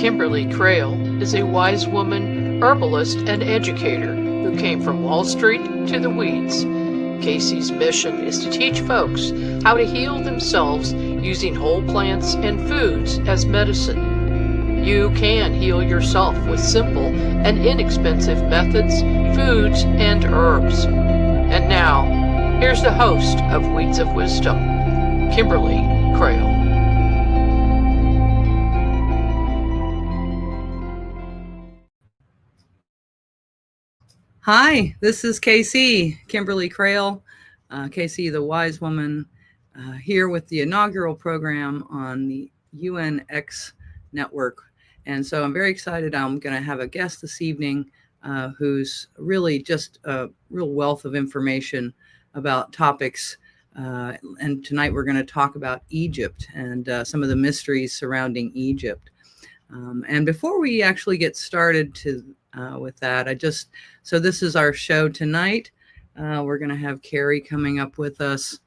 Kimberly Crail is a wise woman, herbalist, and educator who came from Wall Street to the weeds. Casey's mission is to teach folks how to heal themselves using whole plants and foods as medicine. You can heal yourself with simple and inexpensive methods, foods, and herbs. And now, here's the host of Weeds of Wisdom, Kimberly Crail. Hi, this is Casey, Kimberly Crail, Casey the Wise Woman, here with the inaugural program on the UNX network. And so I'm very excited. I'm going to have a guest this evening who's really just a real wealth of information about topics. And tonight we're going to talk about Egypt and some of the mysteries surrounding Egypt. And before we actually get started with that, so this is our show tonight. We're going to have Kerry coming up with us.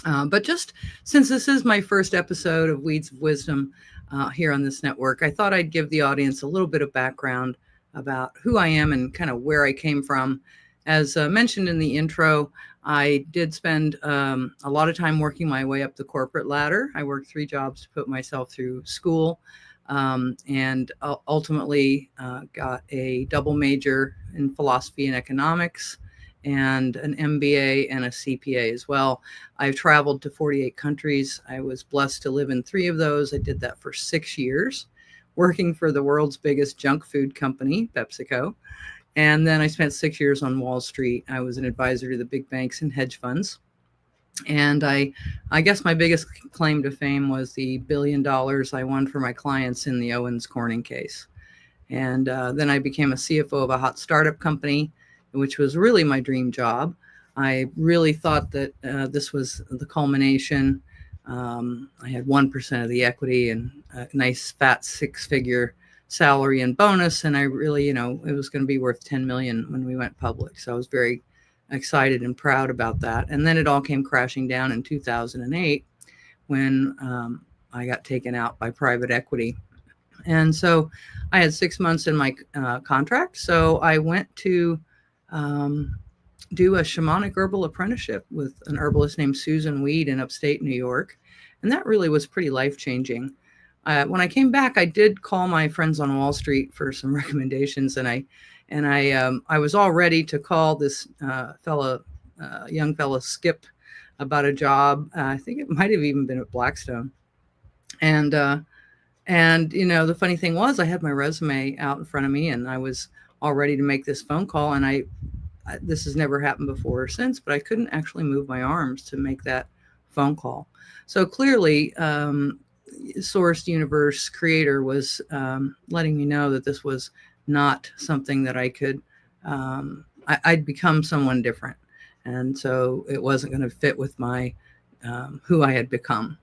But just since this is my first episode of Weeds of Wisdom here on this network, I thought I'd give the audience a little bit of background about who I am and kind of where I came from. As mentioned in the intro, I did spend a lot of time working my way up the corporate ladder. I worked 3 jobs to put myself through school. And ultimately got a double major in philosophy and economics and an MBA and a CPA as well. I've traveled to 48 countries. I was blessed to live in 3 of those. I did that for 6 years, working for the world's biggest junk food company, PepsiCo. And then I spent 6 years on Wall Street. I was an advisor to the big banks and hedge funds. And I guess my biggest claim to fame was the $1 billion I won for my clients in the Owens Corning case. And then I became a CFO of a hot startup company, which was really my dream job. I really thought that this was the culmination. I had 1% of the equity and a nice fat 6-figure salary and bonus. And I really, it was going to be worth $10 million when we went public. So I was very excited and proud about that. And then it all came crashing down in 2008 when I got taken out by private equity. And so I had 6 months in my contract. So I went to do a shamanic herbal apprenticeship with an herbalist named Susan Weed in upstate New York. And that really was pretty life-changing. When I came back, I did call my friends on Wall Street for some recommendations, and I was all ready to call this young fella Skip about a job. I think it might have even been at Blackstone. And the funny thing was I had my resume out in front of me and I was all ready to make this phone call. And this has never happened before or since, but I couldn't actually move my arms to make that phone call. So clearly, Source, Universe, Creator was letting me know that this was not something that I could, I'd become someone different. And so it wasn't going to fit with my, who I had become.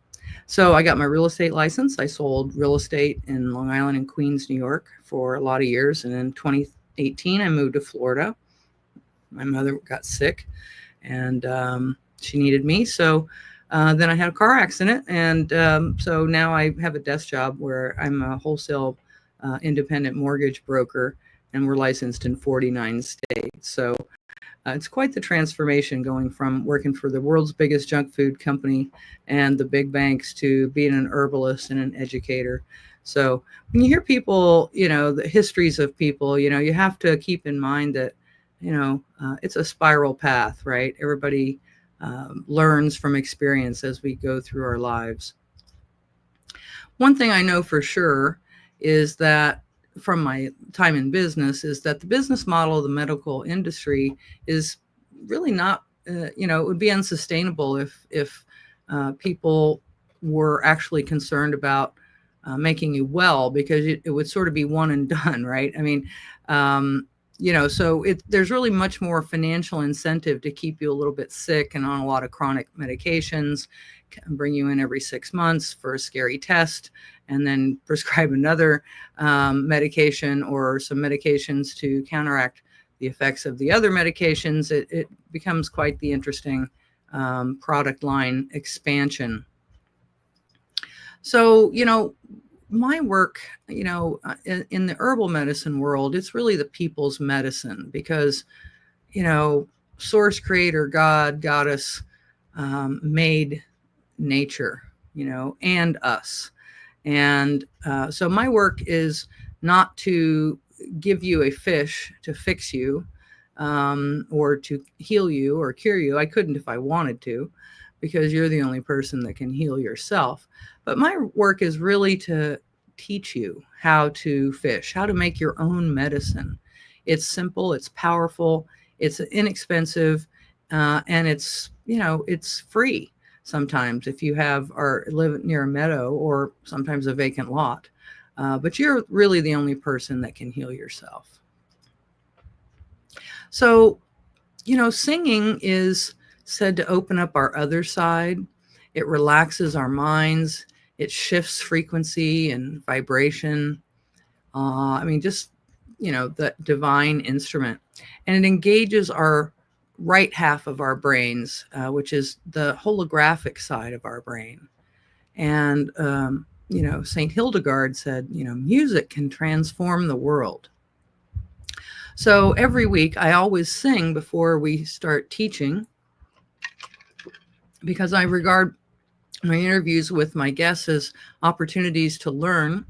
So I got my real estate license. I sold real estate in Long Island and Queens, New York for a lot of years. And in 2018, I moved to Florida. My mother got sick and she needed me. So then I had a car accident. And so now I have a desk job where I'm a wholesale independent mortgage broker, and we're licensed in 49 states. So it's quite the transformation going from working for the world's biggest junk food company and the big banks to being an herbalist and an educator. So when you hear people, the histories of people, you have to keep in mind that, it's a spiral path, right? Everybody learns from experience as we go through our lives. One thing I know for sure is that from my time in business is that the business model of the medical industry is really not, it would be unsustainable if people were actually concerned about making you well, because it would sort of be one and done, right? I mean, so there's really much more financial incentive to keep you a little bit sick and on a lot of chronic medications, bring you in every 6 months for a scary test, and then prescribe another medication or some medications to counteract the effects of the other medications. It becomes quite the interesting product line expansion. So, my work, in the herbal medicine world, it's really the people's medicine because, source, creator, God, goddess, made nature, and us. And so my work is not to give you a fish to fix you, or to heal you or cure you. I couldn't if I wanted to, because you're the only person that can heal yourself. But my work is really to teach you how to fish, how to make your own medicine. It's simple, it's powerful, it's inexpensive, and it's free sometimes if you have or live near a meadow or sometimes a vacant lot. But you're really the only person that can heal yourself. So, singing is said to open up our other side. It relaxes our minds. It shifts frequency and vibration. Just, the divine instrument. And it engages our right half of our brains, which is the holographic side of our brain. And, St. Hildegard said, music can transform the world. So every week I always sing before we start teaching, because I regard my interviews with my guests as opportunities to learn.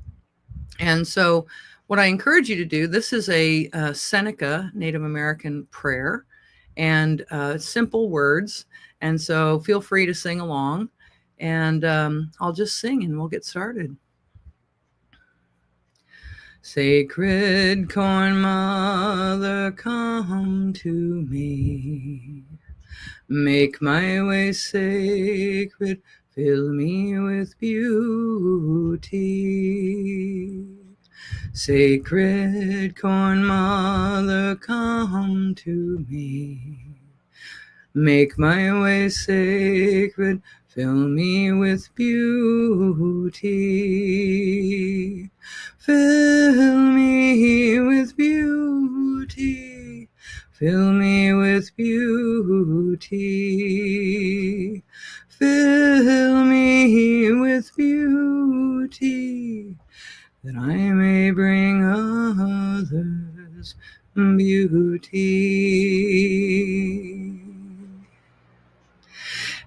And so what I encourage you to do, this is a Seneca Native American prayer, and simple words. And so feel free to sing along, and I'll just sing and we'll get started. Sacred Corn Mother, come to me. Make my way sacred, fill me with beauty. Sacred Corn Mother, come to me. Make my way sacred, fill me with beauty. Fill me with beauty. Fill me with beauty. Fill me with beauty, that I may bring others beauty.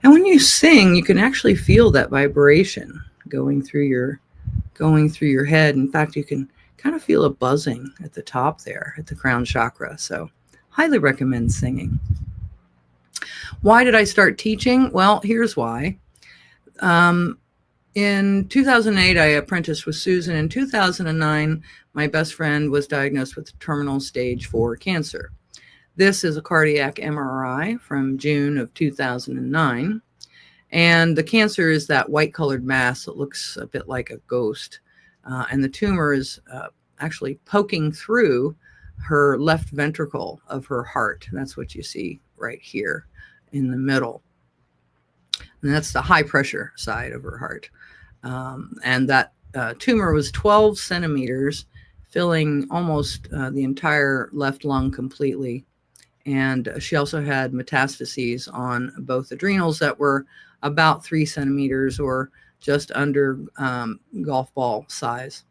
And when you sing, you can actually feel that vibration going through your head. In fact, you can kind of feel a buzzing at the top there at the crown chakra. So highly recommend singing. Why did I start teaching? Well, here's why. In 2008, I apprenticed with Susan. In 2009, my best friend was diagnosed with terminal stage 4 cancer. This is a cardiac MRI from June of 2009. And the cancer is that white colored mass that looks a bit like a ghost. And the tumor is actually poking through her left ventricle of her heart. That's what you see right here in the middle. And that's the high pressure side of her heart. And that tumor was 12 centimeters, filling almost the entire left lung completely. And she also had metastases on both adrenals that were about 3 centimeters, or just under golf ball size.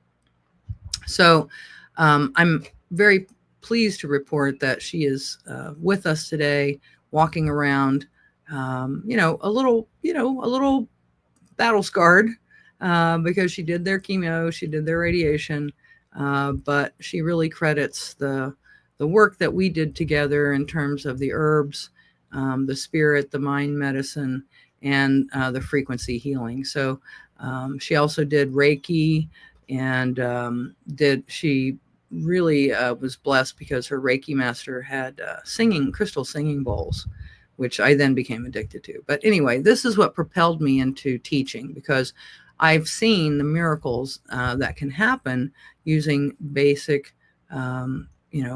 So I'm very pleased to report that she is with us today, walking around, a little battle scarred, because she did their chemo, she did their radiation, but she really credits the work that we did together in terms of the herbs, the spirit, the mind medicine, and the frequency healing. So she also did Reiki, and she really was blessed because her Reiki master had crystal singing bowls, which I then became addicted to. But anyway, this is what propelled me into teaching, because I've seen the miracles that can happen using basic,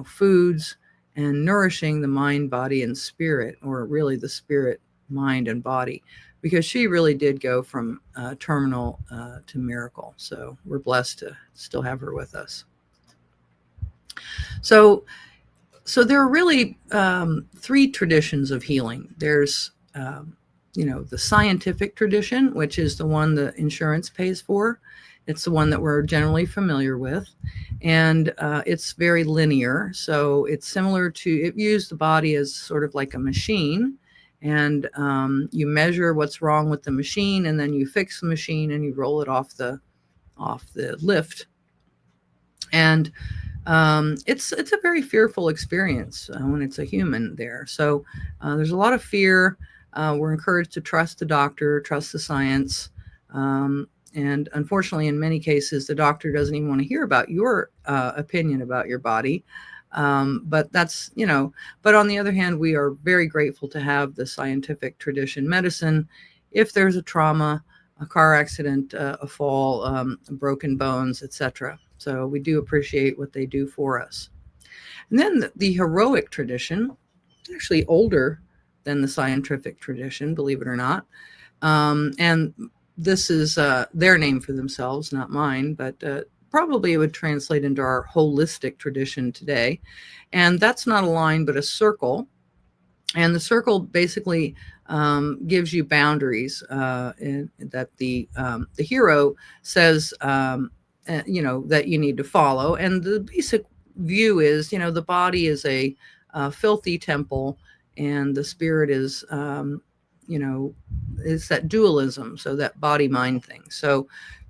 foods and nourishing the mind, body, and spirit, or really the spirit, mind, and body, because she really did go from terminal to miracle. So we're blessed to still have her with us. So there are really 3 traditions of healing. There's, the scientific tradition, which is the one the insurance pays for. It's the one that we're generally familiar with, and it's very linear. So it's similar to, it views the body as sort of like a machine, and you measure what's wrong with the machine, and then you fix the machine and you roll it off the lift. And it's a very fearful experience when it's a human there. So there's a lot of fear. We're encouraged to trust the doctor, trust the science. And unfortunately, in many cases, the doctor doesn't even want to hear about your opinion about your body. But that's, but on the other hand, we are very grateful to have the scientific tradition medicine. If there's a trauma, a car accident, a fall, broken bones, etc. So we do appreciate what they do for us. And then the heroic tradition, actually older than the scientific tradition, believe it or not. And this is their name for themselves, not mine, but probably it would translate into our holistic tradition today. And that's not a line, but a circle. And the circle basically gives you boundaries that the hero says, that you need to follow. And the basic view is, the body is a filthy temple, and the spirit is, is that dualism, so that body-mind thing. So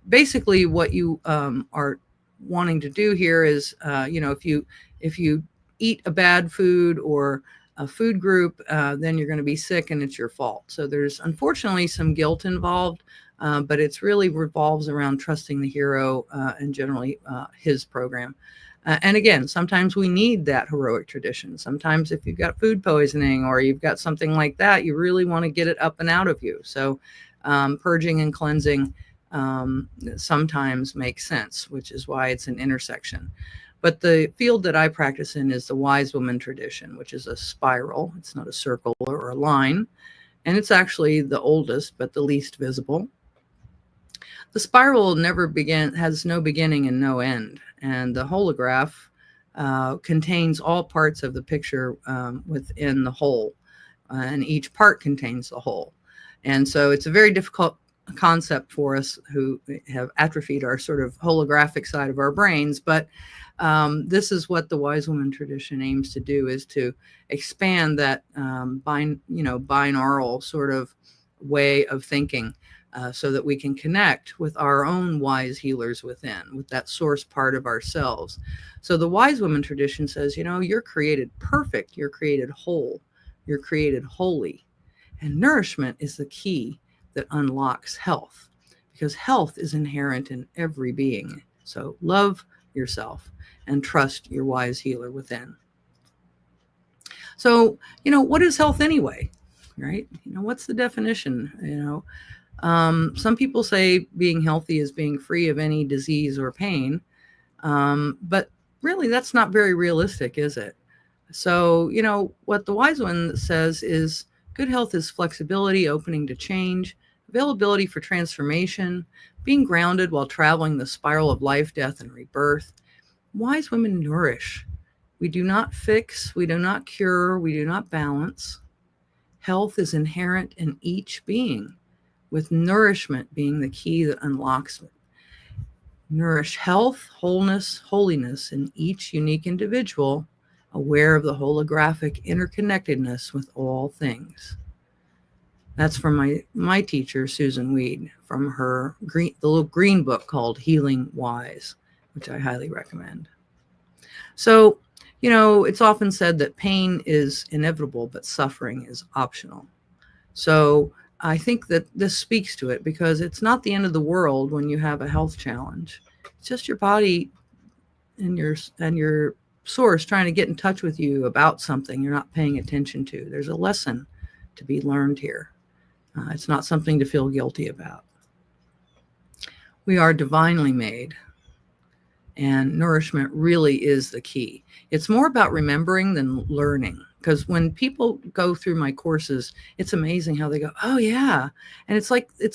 basically what you are wanting to do here is, if you eat a bad food or a food group, then you're going to be sick and it's your fault. So there's unfortunately some guilt involved, but it's really revolves around trusting the hero and generally his program. And again, sometimes we need that heroic tradition. Sometimes if you've got food poisoning or you've got something like that, you really want to get it up and out of you. So purging and cleansing sometimes makes sense, which is why it's an intersection. But the field that I practice in is the wise woman tradition, which is a spiral. It's not a circle or a line. And it's actually the oldest, but the least visible. The spiral has no beginning and no end. And the holograph contains all parts of the picture within the whole. And each part contains the whole. And so it's a very difficult concept for us who have atrophied our sort of holographic side of our brains. But this is what the wise woman tradition aims to do, is to expand that binaural sort of way of thinking, so that we can connect with our own wise healers within, with that source part of ourselves. So the wise woman tradition says, you're created perfect, you're created whole, you're created holy. And nourishment is the key that unlocks health, because health is inherent in every being. So love yourself and trust your wise healer within. So, what is health anyway, right? What's the definition? Some people say being healthy is being free of any disease or pain. But really, that's not very realistic, is it? So, what the wise one says is good health is flexibility, opening to change, availability for transformation, being grounded while traveling the spiral of life, death, and rebirth. Wise women nourish. We do not fix, we do not cure, we do not balance. Health is inherent in each being, with nourishment being the key that unlocks it. Nourish health, wholeness, holiness in each unique individual, aware of the holographic interconnectedness with all things. That's from my teacher, Susan Weed, from her the little green book called Healing Wise, which I highly recommend. So, it's often said that pain is inevitable, but suffering is optional. So I think that this speaks to it, because it's not the end of the world when you have a health challenge. It's just your body and your source trying to get in touch with you about something you're not paying attention to. There's a lesson to be learned here. It's not something to feel guilty about. We are divinely made, and nourishment really is the key. It's more about remembering than learning, because when people go through my courses, it's amazing how they go, oh yeah. And it's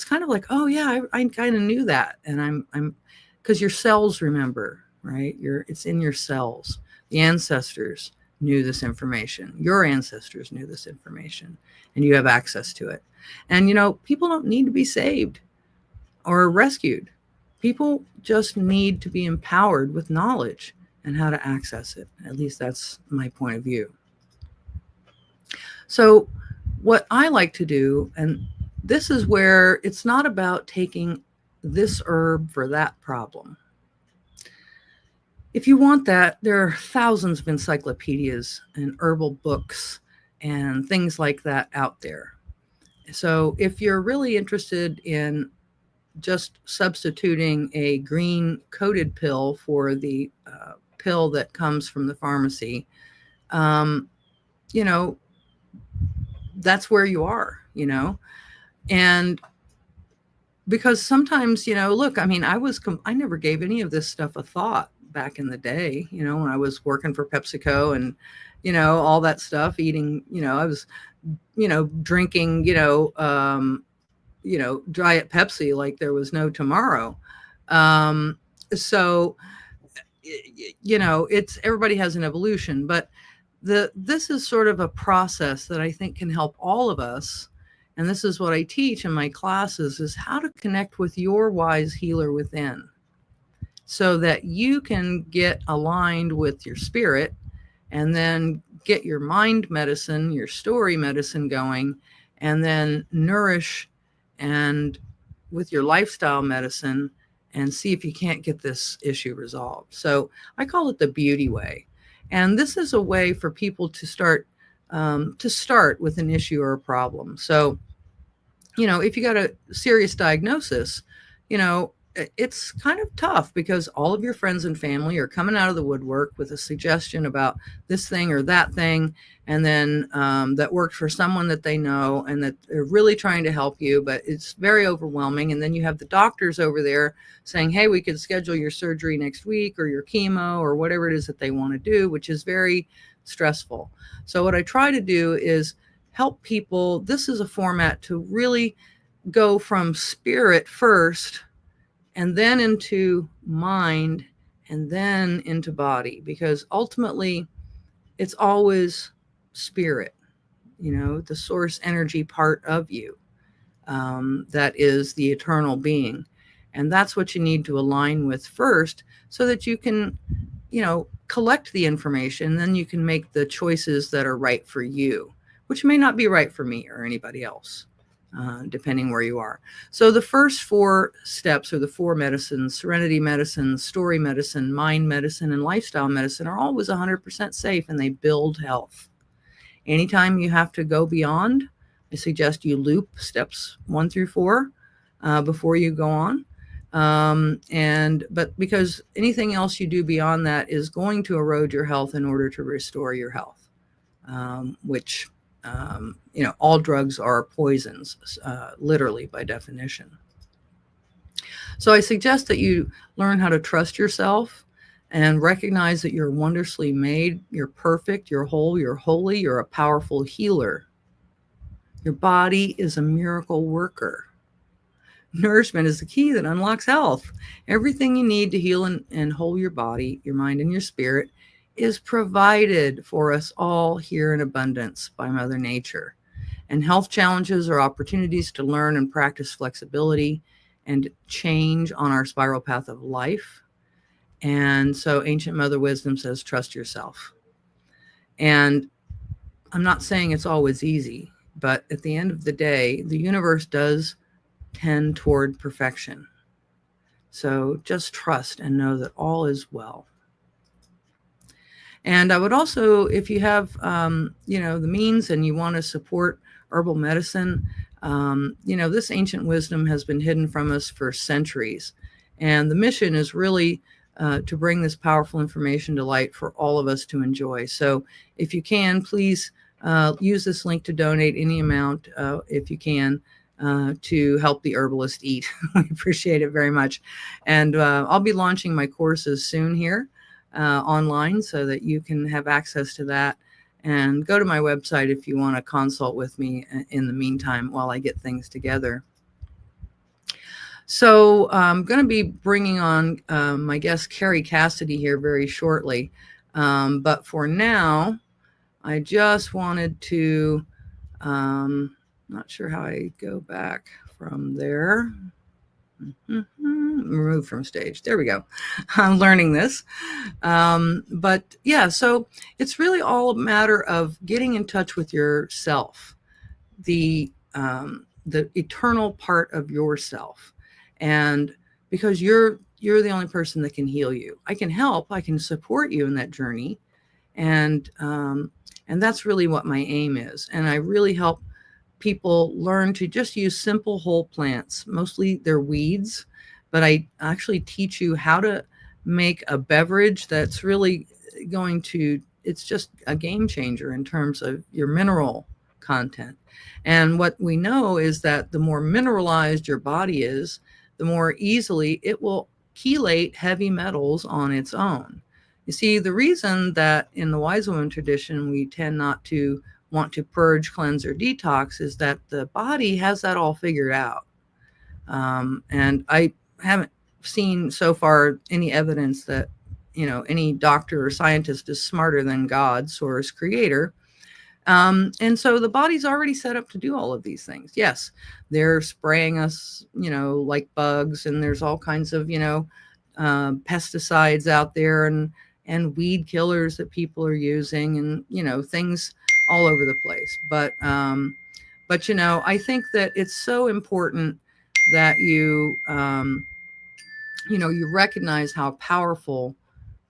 kind of like, oh yeah, I kind of knew that. And I'm because your cells remember, right? It's in your cells. The ancestors knew this information. Your ancestors knew this information, and you have access to it. And people don't need to be saved or rescued. People just need to be empowered with knowledge and how to access it. At least that's my point of view. So what I like to do, and this is where it's not about taking this herb for that problem. If you want that, there are thousands of encyclopedias and herbal books and things like that out there. So if you're really interested in just substituting a green coated pill for the pill that comes from the pharmacy, you know, that's where you are, you know. And because sometimes, you know, look, I mean, I never gave any of this stuff a thought back in the day, you know, when I was working for PepsiCo and, you know, all that stuff, eating, you know, I was, you know, drinking, Diet Pepsi like there was no tomorrow. So, you know, it's, everybody has an evolution, but this is sort of a process that I think can help all of us. And this is what I teach in my classes, is how to connect with your wise healer within so that you can get aligned with your spirit and then get your mind medicine, your story medicine going, and then nourish and with your lifestyle medicine and see if you can't get this issue resolved. So I call it the beauty way. And this is a way for people to start with an issue or a problem. So, you know, if you got a serious diagnosis, you know, it's kind of tough because all of your friends and family are coming out of the woodwork with a suggestion about this thing or that thing. And then that worked for someone that they know and that they're really trying to help you, but it's very overwhelming. And then you have the doctors over there saying, hey, we could schedule your surgery next week or your chemo or whatever it is that they want to do, which is very stressful. So what I try to do is help people. This is a format to really go from spirit first and then into mind and then into body, because ultimately it's always spirit, you know, the source energy part of you, that is the eternal being. And that's what you need to align with first so that you can, you know, collect the information. Then you can make the choices that are right for you, which may not be right for me or anybody else, depending where you are. So the first 4 steps, or the 4 medicines, serenity medicine, story medicine, mind medicine, and lifestyle medicine, are always 100% safe, and they build health. Anytime you have to go beyond, I suggest you loop steps 1 through 4 before you go on. But because anything else you do beyond that is going to erode your health in order to restore your health, which you know, all drugs are poisons, literally by definition. So I suggest that you learn how to trust yourself and recognize that you're wondrously made, you're perfect, you're whole, you're holy, you're a powerful healer. Your body is a miracle worker. Nourishment is the key that unlocks health. Everything you need to heal and whole your body, your mind, and your spirit is provided for us all here in abundance by Mother Nature. And health challenges are opportunities to learn and practice flexibility and change on our spiral path of life. And so ancient Mother Wisdom says, trust yourself. And I'm not saying it's always easy, but at the end of the day, the universe does tend toward perfection. So just trust and know that all is well. And I would also, if you have, you know, the means and you want to support herbal medicine, you know, this ancient wisdom has been hidden from us for centuries. And the mission is really to bring this powerful information to light for all of us to enjoy. So if you can, please use this link to donate any amount, if you can, to help the herbalist eat. We appreciate it very much. And I'll be launching my courses soon here online so that you can have access to that. And go to my website if you want to consult with me in the meantime while I get things together. So I'm going to be bringing on my guest Kerry Cassidy here very shortly. But for now, I just wanted to, not sure how I go back from there. Remove from stage. There we go. I'm learning this. But yeah, so it's really all a matter of getting in touch with yourself, the eternal part of yourself. And because you're the only person that can heal you. I can help, I can support you in that journey. And that's really what my aim is. And I really help people learn to just use simple whole plants. Mostly they're weeds, but I actually teach you how to make a beverage that's really going to, it's just a game changer in terms of your mineral content. And what we know is that the more mineralized your body is, the more easily it will chelate heavy metals on its own. You see, the reason that in the wise woman tradition, we tend not to want to purge, cleanse, or detox is that the body has that all figured out. And I haven't seen so far any evidence that, any doctor or scientist is smarter than God, source, creator. And so the body's already set up to do all of these things. Yes, they're spraying us, like bugs, and there's all kinds of, pesticides out there and weed killers that people are using, and, things all over the place. But I think that it's so important that you recognize how powerful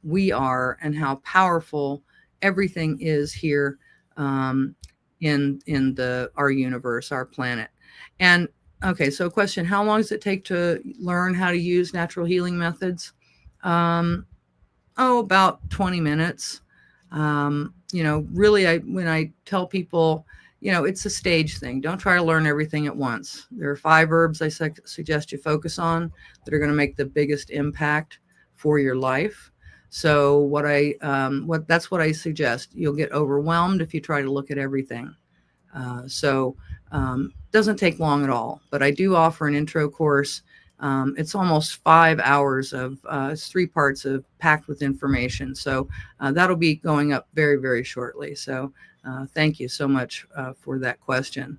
we are and how powerful everything is here in our universe, our planet. And okay, so question, how long does it take to learn how to use natural healing methods? About 20 minutes. Really, when I tell people, it's a stage thing. Don't try to learn everything at once. There are 5 herbs I suggest you focus on that are going to make the biggest impact for your life. So that's what I suggest. You'll get overwhelmed if you try to look at everything. Doesn't take long at all, but I do offer an intro course. It's almost 5 hours of, it's 3 parts of packed with information. So that'll be going up very, very shortly. So thank you so much for that question.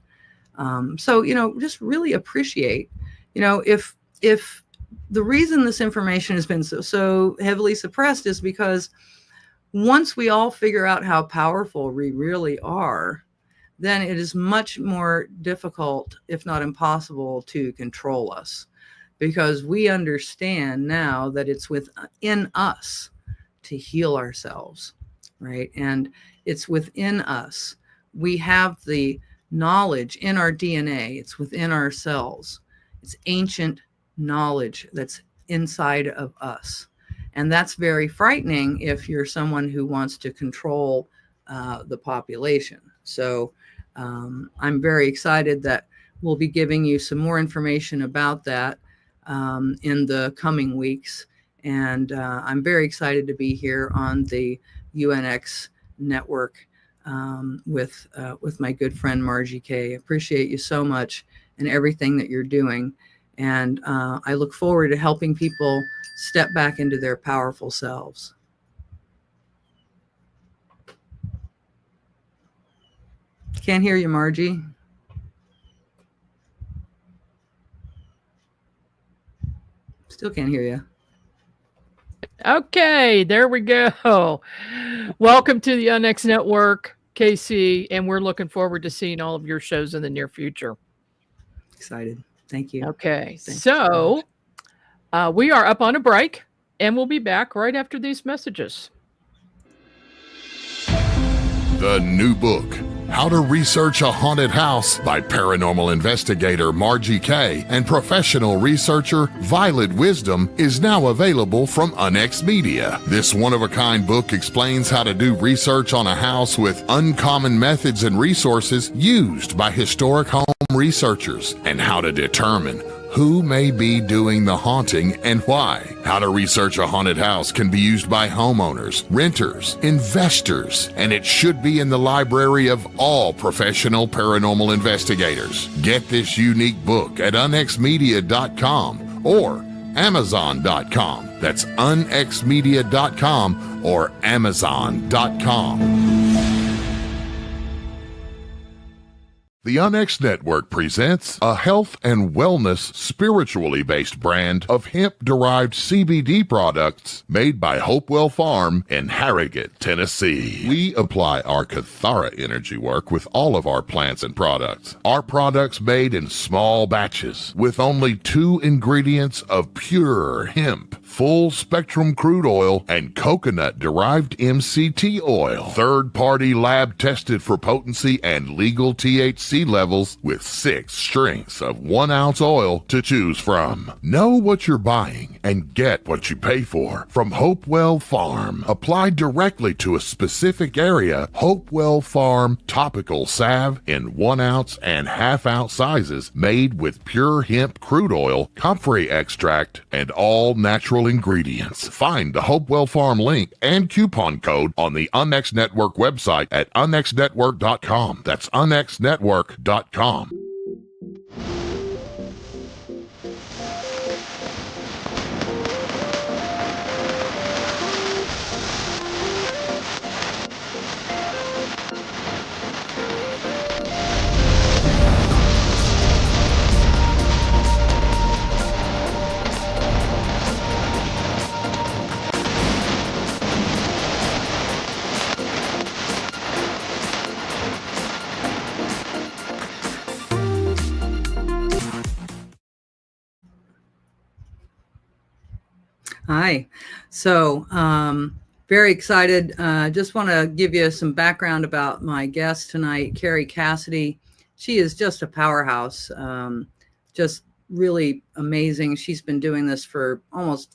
Just really appreciate, if the reason this information has been so heavily suppressed is because once we all figure out how powerful we really are, then it is much more difficult, if not impossible, to control us, because we understand now that it's within us to heal ourselves, right? And it's within us. We have the knowledge in our DNA. It's within our cells. It's ancient knowledge that's inside of us. And that's very frightening if you're someone who wants to control the population. So I'm very excited that we'll be giving you some more information about that in the coming weeks. And I'm very excited to be here on the UNX network with my good friend Margie K. Appreciate you so much and everything that you're doing. And I look forward to helping people step back into their powerful selves. Can't hear you, Margie. Still can't hear you. Okay, there we go. Welcome to the UNX Network, Casey, and we're looking forward to seeing all of your shows in the near future. Excited. Thank you. Okay, so we are up on a break, and we'll be back right after these messages. The new book, How to Research a Haunted House by paranormal investigator Margie K. and professional researcher Violet Wisdom, is now available from UNX Media. This one-of-a-kind book explains how to do research on a house with uncommon methods and resources used by historic home researchers, and how to determine who may be doing the haunting and why. How to research a haunted house can be used by homeowners, renters, investors, and it should be in the library of all professional paranormal investigators. Get this unique book at unxmedia.com or amazon.com. That's unxmedia.com or amazon.com. The Unx Network presents a health and wellness spiritually based brand of hemp-derived CBD products made by Hopewell Farm in Harrogate, Tennessee. We apply our Kathara energy work with all of our plants and products. Our products made in small batches with only 2 ingredients of pure hemp, full spectrum crude oil, and coconut-derived MCT oil. Third-party lab tested for potency and legal THC levels with 6 strengths of 1 ounce oil to choose from. Know what you're buying and get what you pay for from Hopewell Farm. Applied directly to a specific area, Hopewell Farm topical salve in 1 ounce and ½ ounce sizes made with pure hemp crude oil, comfrey extract, and all natural ingredients. Find the Hopewell Farm link and coupon code on the Unx Network website at unxnetwork.com. That's unxnetwork.com. Hi. So, very excited. Just want to give you some background about my guest tonight, Kerry Cassidy. She is just a powerhouse, just really amazing. She's been doing this for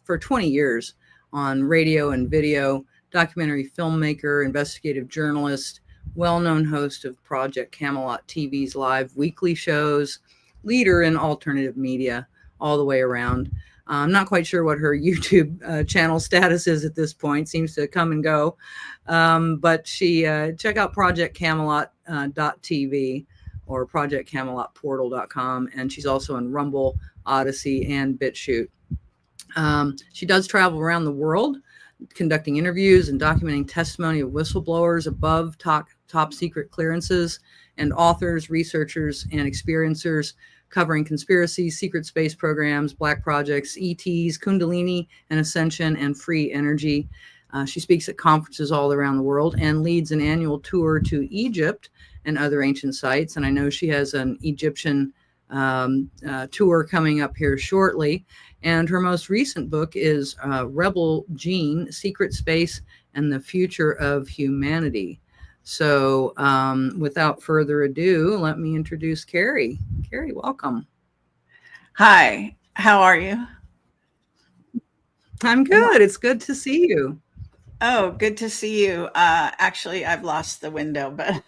20 years on radio and video, documentary filmmaker, investigative journalist, well-known host of Project Camelot TV's live weekly shows, leader in alternative media all the way around. I'm not quite sure what her YouTube channel status is at this point. Seems to come and go. But she check out Project Camelot .tv or projectcamelotportal.com. And she's also in Rumble, Odyssey, and BitChute. She does travel around the world, conducting interviews and documenting testimony of whistleblowers above top secret clearances and authors, researchers, and experiencers, covering conspiracies, secret space programs, black projects, ETs, kundalini and ascension, and free energy. She speaks at conferences all around the world and leads an annual tour to Egypt and other ancient sites. And I know she has an Egyptian tour coming up here shortly. And her most recent book is Rebel Gene, Secret Space and the Future of Humanity. So without further ado, let me introduce Kerry. Kerry, welcome. Hi, how are you? I'm good. It's good to see you. Oh, good to see you. Actually, I've lost the window, but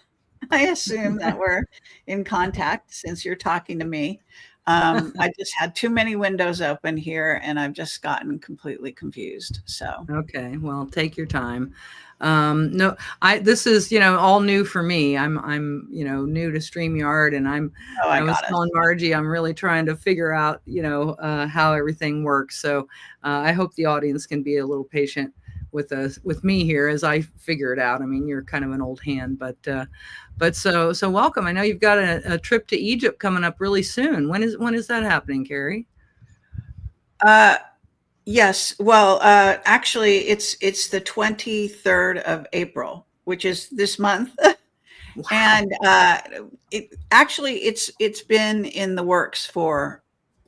I assume that we're in contact since you're talking to me. I just had too many windows open here and I've just gotten completely confused. So, okay, well, take your time. This is, all new for me. I'm, new to StreamYard, and I was telling Margie, I'm really trying to figure out, how everything works. So, I hope the audience can be a little patient with me here as I figure it out. I mean, you're kind of an old hand, but so welcome. I know you've got a trip to Egypt coming up really soon. When is that happening, Kerry? Yes. Well, actually, it's the 23rd of April, which is this month. Wow. And it's been in the works for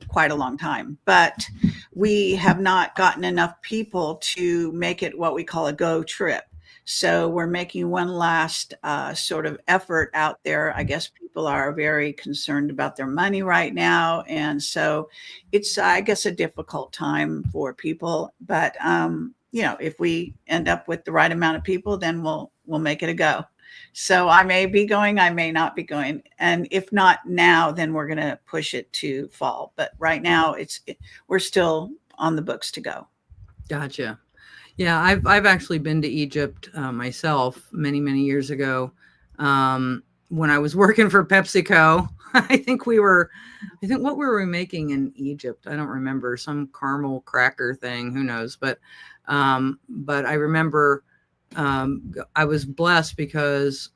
quite a long time, but we have not gotten enough people to make it what we call a go trip. So we're making one last sort of effort out there. I guess people are very concerned about their money right now. And so it's, I guess, a difficult time for people. But, if we end up with the right amount of people, then we'll make it a go. So I may be going, I may not be going. And if not now, then we're going to push it to fall. But right now we're still on the books to go. Gotcha. Yeah, I've actually been to Egypt myself many years ago when I was working for PepsiCo. I think what were we making in Egypt? I don't remember, some caramel cracker thing. Who knows? But I remember I was blessed because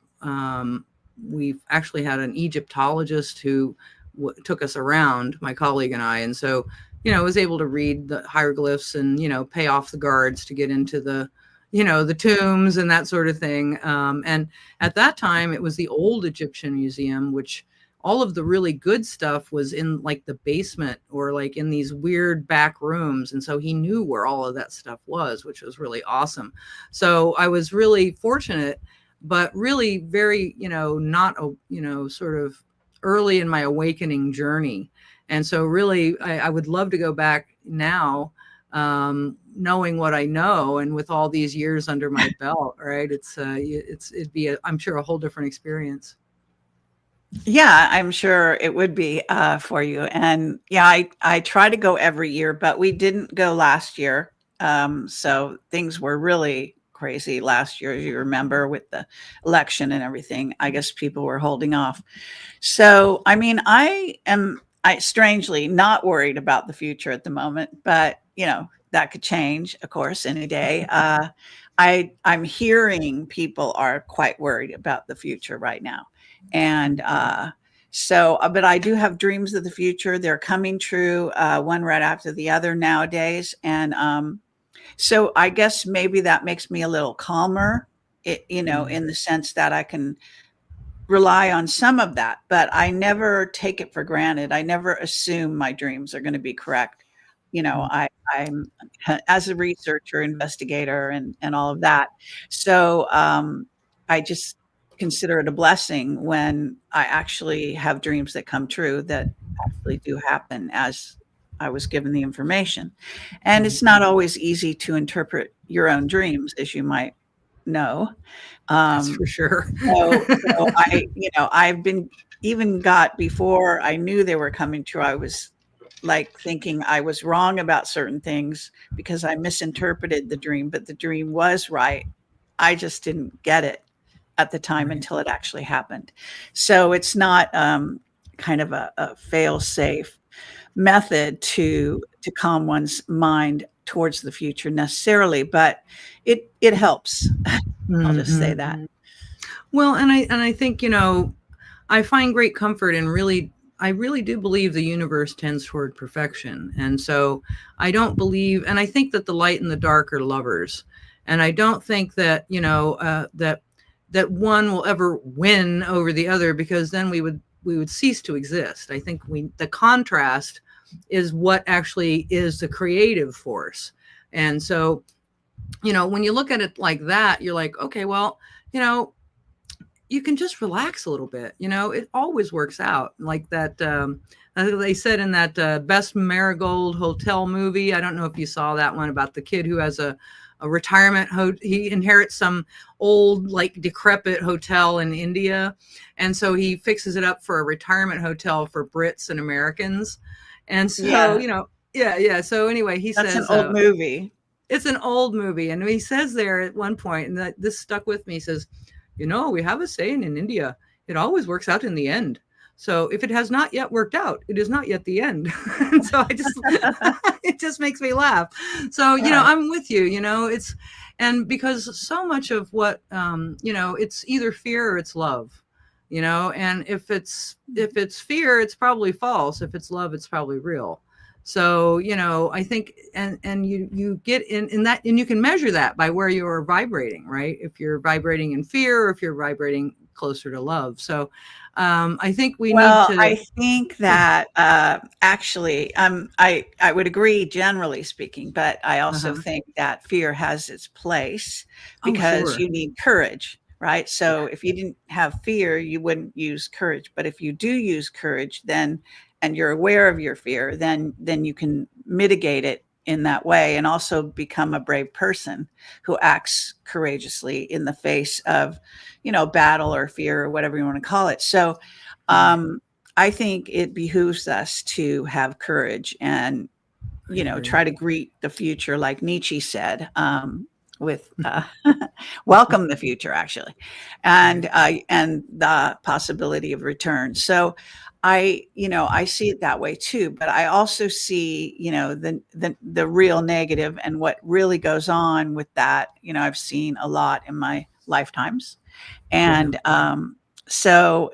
we actually had an Egyptologist who took us around, my colleague and I. And so, was able to read the hieroglyphs and, pay off the guards to get into the, the tombs and that sort of thing. And at that time, it was the old Egyptian museum, which all of the really good stuff was in like the basement or like in these weird back rooms. And so he knew where all of that stuff was, which was really awesome. So I was really fortunate, but really very, not, sort of early in my awakening journey. And so really, I would love to go back now, knowing what I know and with all these years under my belt, right? It'd be, I'm sure, a whole different experience. Yeah, I'm sure it would be for you. And yeah, I try to go every year, but we didn't go last year. So things were really crazy last year, as you remember, with the election and everything. I guess people were holding off. So, I mean, I strangely not worried about the future at the moment, but that could change, of course, any day. I'm hearing people are quite worried about the future right now. And but I do have dreams of the future. They're coming true, one right after the other nowadays. And so I guess maybe that makes me a little calmer, in the sense that I can rely on some of that, but I never take it for granted. I never assume my dreams are going to be correct. I'm as a researcher, investigator, and all of that. So I just consider it a blessing when I actually have dreams that come true, that actually do happen as I was given the information. And it's not always easy to interpret your own dreams, as you might know. That's for sure. so I've been before I knew they were coming true, I was like thinking I was wrong about certain things because I misinterpreted the dream, but the dream was right. I just didn't get it at the time until it actually happened. So it's not kind of a fail-safe method to calm one's mind towards the future necessarily, but it helps. I'll just say that. Well, and I think, I find great comfort in I really do believe the universe tends toward perfection. And so I don't believe, and I think that the light and the dark are lovers. And I don't think that, that one will ever win over the other, because then we would cease to exist. I think the contrast is what actually is the creative force. And so, when you look at it like that, you're like, okay, well, you can just relax a little bit. It always works out like that. They said in that Best Marigold Hotel movie, I don't know if you saw that one, about the kid who has a retirement he inherits some old, like, decrepit hotel in India, and so he fixes it up for a retirement hotel for Brits and Americans. And so so anyway, he says that's an old movie. It's an old movie, and he says there at one point, and this stuck with me, he says, we have a saying in India, it always works out in the end. So if it has not yet worked out, it is not yet the end. And so it just makes me laugh. So, I'm with you, and because so much of what, it's either fear or it's love, and if it's fear, it's probably false. If it's love, it's probably real. So, I think, and you get in that, and you can measure that by where you're vibrating, right? If you're vibrating in fear, or if you're vibrating closer to love. So, I think we need to. I think that actually, I would agree generally speaking, but I also think that fear has its place, because you need courage, right? So if you didn't have fear, you wouldn't use courage. But if you do use courage, then, and you're aware of your fear, then you can mitigate it in that way, and also become a brave person who acts courageously in the face of, battle or fear or whatever you want to call it. So I think it behooves us to have courage and, try to greet the future, like Nietzsche said, with welcome the future, actually, and the possibility of return. So I see it that way too, but I also see, the real negative and what really goes on with that. I've seen a lot in my lifetimes, and So,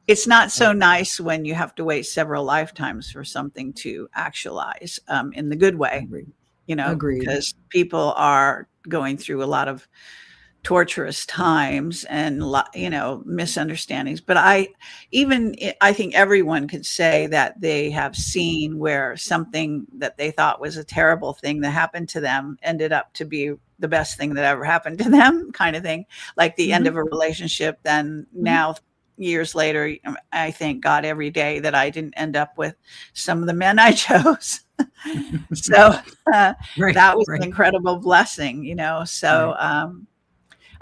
it's not so nice when you have to wait several lifetimes for something to actualize, in the good way, Agreed. Agreed. because people are going through a lot of torturous times and misunderstandings. But I think everyone could say that they have seen where something that they thought was a terrible thing that happened to them ended up to be the best thing that ever happened to them, kind of thing, like the end Mhm. of a relationship. Then Mhm. now, years later, I thank God every day that I didn't end up with some of the men I chose. So Right, that was an right, incredible blessing, so right.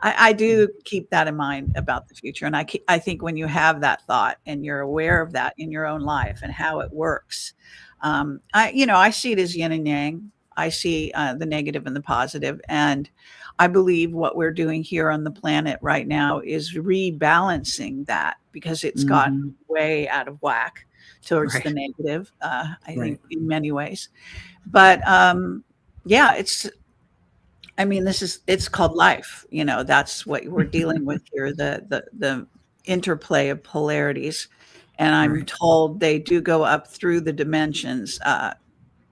I Yeah. do keep that in mind about the future. And I think when you have that thought and you're aware of that in your own life and how it works, I see it as yin and yang. I see the negative and the positive. And I believe what we're doing here on the planet right now is rebalancing that, because it's got Mhm. way out of whack towards the Right, negative, I think, right. in many ways. But yeah, it's called life. That's what we're dealing with here, the interplay of polarities. And I'm Right. told they do go up through the dimensions.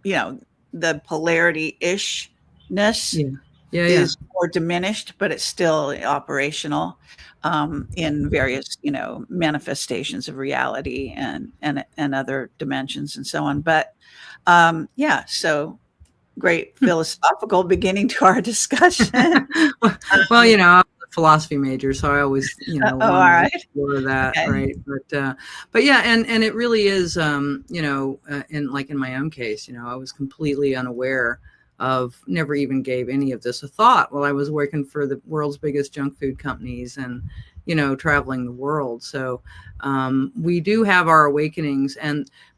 You know, the polarity ishness Yeah. Yeah, yeah. is more diminished, but it's still operational, in various, manifestations of reality and other dimensions and so on. But yeah, so great philosophical beginning to our discussion. Well, Um, I was a philosophy major, so I always, oh, all wanted to right. explore that, Okay. right? But yeah, and it really is, in my own case, I was completely unaware of, never even gave any of this a thought while I was working for the world's biggest junk food companies and, traveling the world. So we do have our awakenings,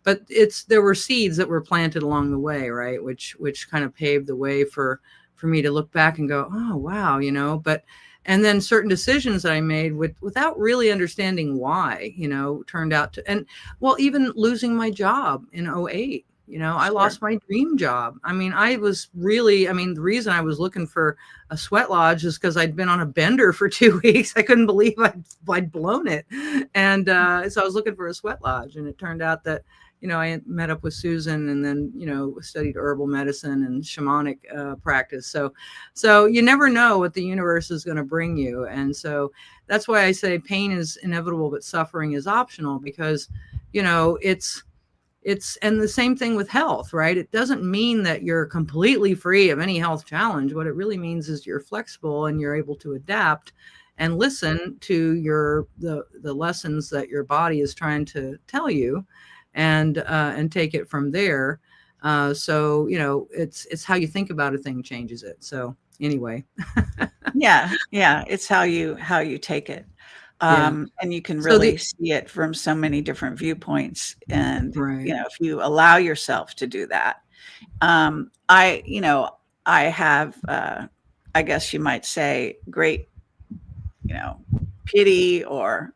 but there were seeds that were planted along the way, right? Which kind of paved the way for me to look back and go, oh, wow, and then certain decisions that I made without really understanding why, turned out to, and well, even losing my job in '08, I Sure. lost my dream job. I mean, the reason I was looking for a sweat lodge is because I'd been on a bender for 2 weeks. I couldn't believe I'd blown it. And so I was looking for a sweat lodge, and it turned out that, I met up with Susan, and then, studied herbal medicine and shamanic practice. So you never know what the universe is going to bring you. And so that's why I say pain is inevitable, but suffering is optional, because, and the same thing with health, right? It doesn't mean that you're completely free of any health challenge. What it really means is you're flexible and you're able to adapt and listen to the lessons that your body is trying to tell you, and take it from there. So it's how you think about a thing changes it. So anyway. Yeah, yeah, it's how you take it. Yeah. And you can So really see it from so many different viewpoints. And, right. if you allow yourself to do that, I have, I guess you might say, great, you know, pity or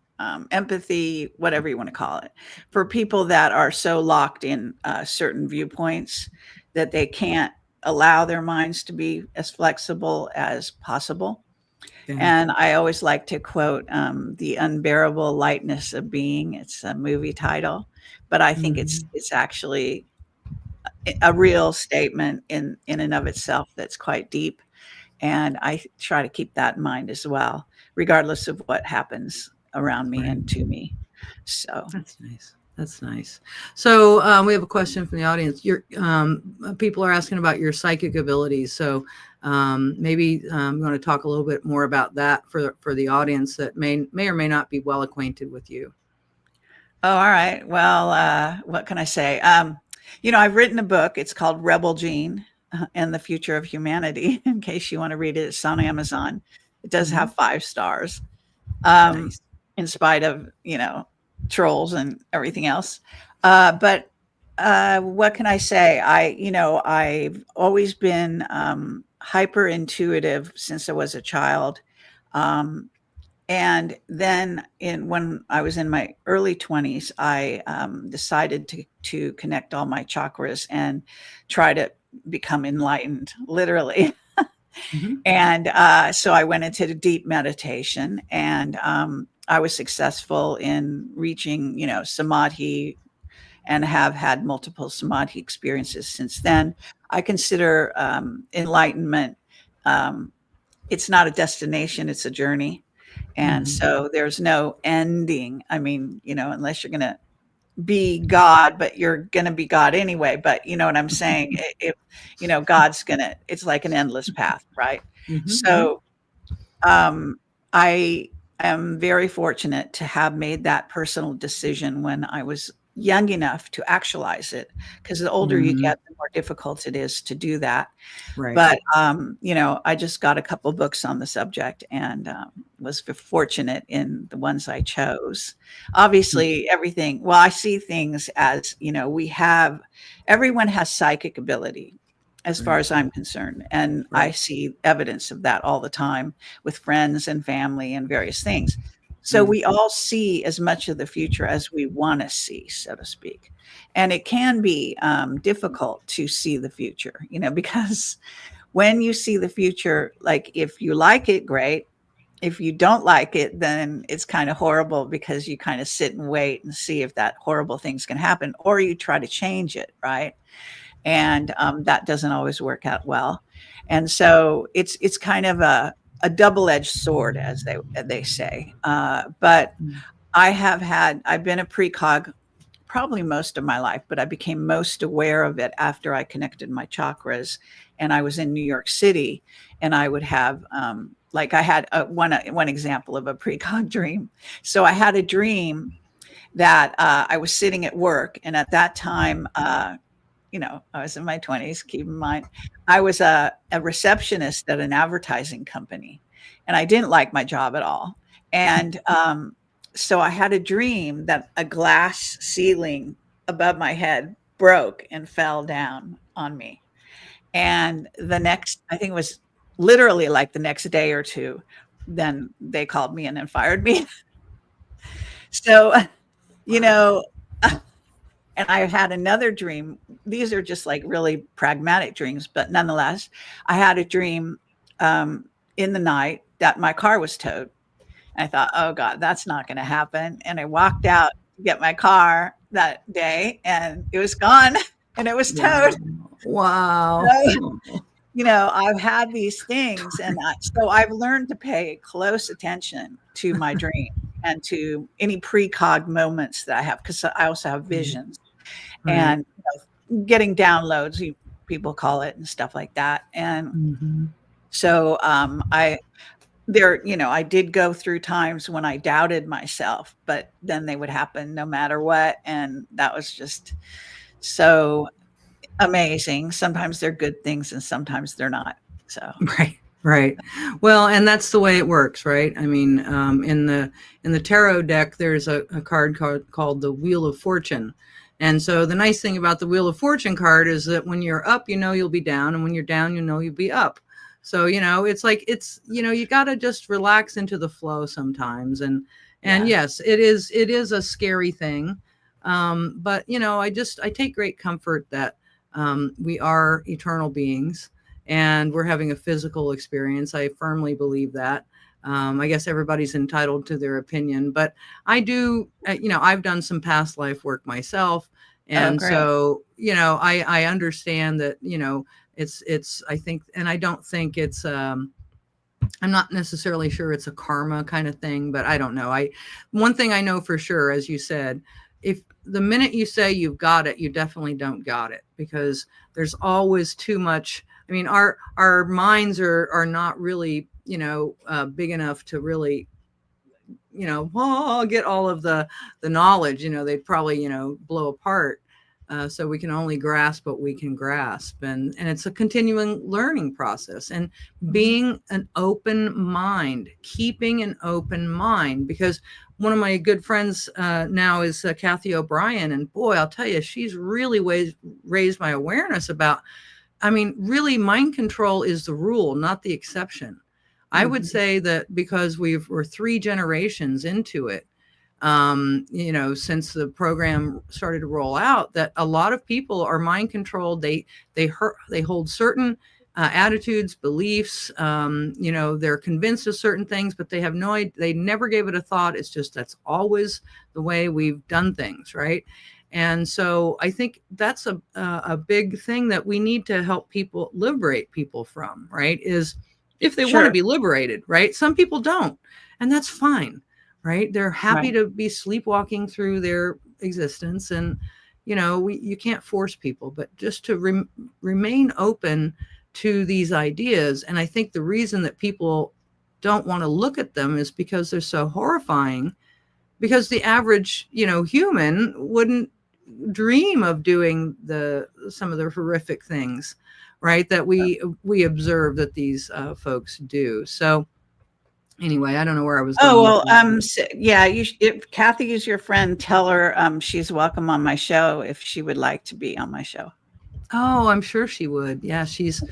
empathy, whatever you want to call it, for people that are so locked in certain viewpoints that they can't allow their minds to be as flexible as possible. Yeah. And I always like to quote "The Unbearable Lightness of Being." It's a movie title, but I think it's Mhm. it's actually a real statement in and of itself that's quite deep. And I try to keep that in mind as well, regardless of what happens around me Right. and to me. So, That's nice. That's nice. So we have a question from the audience. People are asking about your psychic abilities. So maybe I'm going to talk a little bit more about that for the audience that may or may not be well acquainted with you. oh, all right. Well, what can I say? I've written a book. It's called Rebel Gene and the Future of Humanity. In case you want to read it, it's on Amazon. It does Mhm. have 5 stars, um, Nice. in spite of trolls and everything else. But what can I say? I've always been hyper intuitive since I was a child. Um, and then when I was in my early 20s, I decided to connect all my chakras and try to become enlightened, literally. Mhm. And so I went into the deep meditation, and I was successful in reaching, samadhi, and have had multiple samadhi experiences since then. I consider enlightenment, it's not a destination, it's a journey. And Mhm. so there's no ending. I mean, unless you're going to be God, but you're going to be God anyway. But you know what I'm saying? God's going to, it's like an endless path, right? Mhm. Mhm. So I am very fortunate to have made that personal decision when I was young enough to actualize it, because the older you Mhm. get, the more difficult it is to do that. Right. But I just got a couple books on the subject, and was fortunate in the ones I chose. Obviously, everything. Well, I see things as, everyone has psychic ability, as far Right. as I'm concerned, and I Right. see evidence of that all the time with friends and family and various things. So Mm. we all see as much of the future as we want to see, so to speak. And it can be difficult to see the future, because when you see the future, like if you like it, great. If you don't like it, then it's kind of horrible, because you kind of sit and wait and see if that horrible thing's going to happen, or you try to change it, right? And that doesn't always work out well. And so it's kind of a double-edged sword, as they say. But Mm. I've been a precog probably most of my life, but I became most aware of it after I connected my chakras, and I was in New York City, and I would have, like I had one example of a precog dream. So I had a dream that I was sitting at work, and at that time, I was in my 20s, keep in mind, I was a receptionist at an advertising company, and I didn't like my job at all. And so I had a dream that a glass ceiling above my head broke and fell down on me. And I think it was literally like the next day or two, then they called me in and fired me. So, you know, and I had another dream. These are just like really pragmatic dreams, but nonetheless, I had a dream in the night that my car was towed. And I thought, oh God, that's not going to happen. And I walked out to get my car that day, and it was gone, and it was towed. Wow. So, I've had these things, and so I've learned to pay close attention to my dream and to any precog moments that I have, because I also have visions Right. and getting downloads, people call it, and stuff like that. And Mhm. so I did go through times when I doubted myself, but then they would happen no matter what. And that was just so amazing. Sometimes they're good things and sometimes they're not. So, Right. Right. Well, and that's the way it works, right? I mean, in the tarot deck, there's a card called the Wheel of Fortune. And so the nice thing about the Wheel of Fortune card is that when you're up, you'll be down, and when you're down, you'll be up. So, it's like, you got to just relax into the flow sometimes. And yeah. yes, it is a scary thing. But, I take great comfort that we are eternal beings, and we're having a physical experience. I firmly believe that. I guess everybody's entitled to their opinion, but I do, I've done some past life work myself. Oh, And great. so, I understand that, it's, I think, and I don't think it's, I'm not necessarily sure it's a karma kind of thing, but I don't know. One thing I know for sure, as you said, if the minute you say you've got it, you definitely don't got it, because there's always too much. I mean, our minds are not really, big enough to really, get all of the knowledge. They'd probably, blow apart. So we can only grasp what we can grasp, and it's a continuing learning process, and being an open mind, keeping an open mind, because one of my good friends now is Kathy O'Brien, and boy, I'll tell you, she's really raised my awareness about. I mean, really, mind control is the rule, not the exception. I would say that because we're 3 generations into it, since the program started to roll out, that a lot of people are mind controlled. They hold certain attitudes, beliefs. They're convinced of certain things, but they have they never gave it a thought. It's just, that's always the way we've done things, right? And so I think that's a big thing that we need to help people, liberate people from, right? Is if they want to be liberated, right? Some people don't, and that's fine, right? They're happy to be sleepwalking through their existence, and you can't force people, but just to remain open to these ideas. And I think the reason that people don't want to look at them is because they're so horrifying, because the average, human wouldn't dream of doing some of the horrific things, right, that we observe that these folks do. So anyway, I don't know where I was going. Oh, well, if Kathy is your friend, tell her she's welcome on my show if she would like to be on my show. Oh, I'm sure she would. Yeah, she's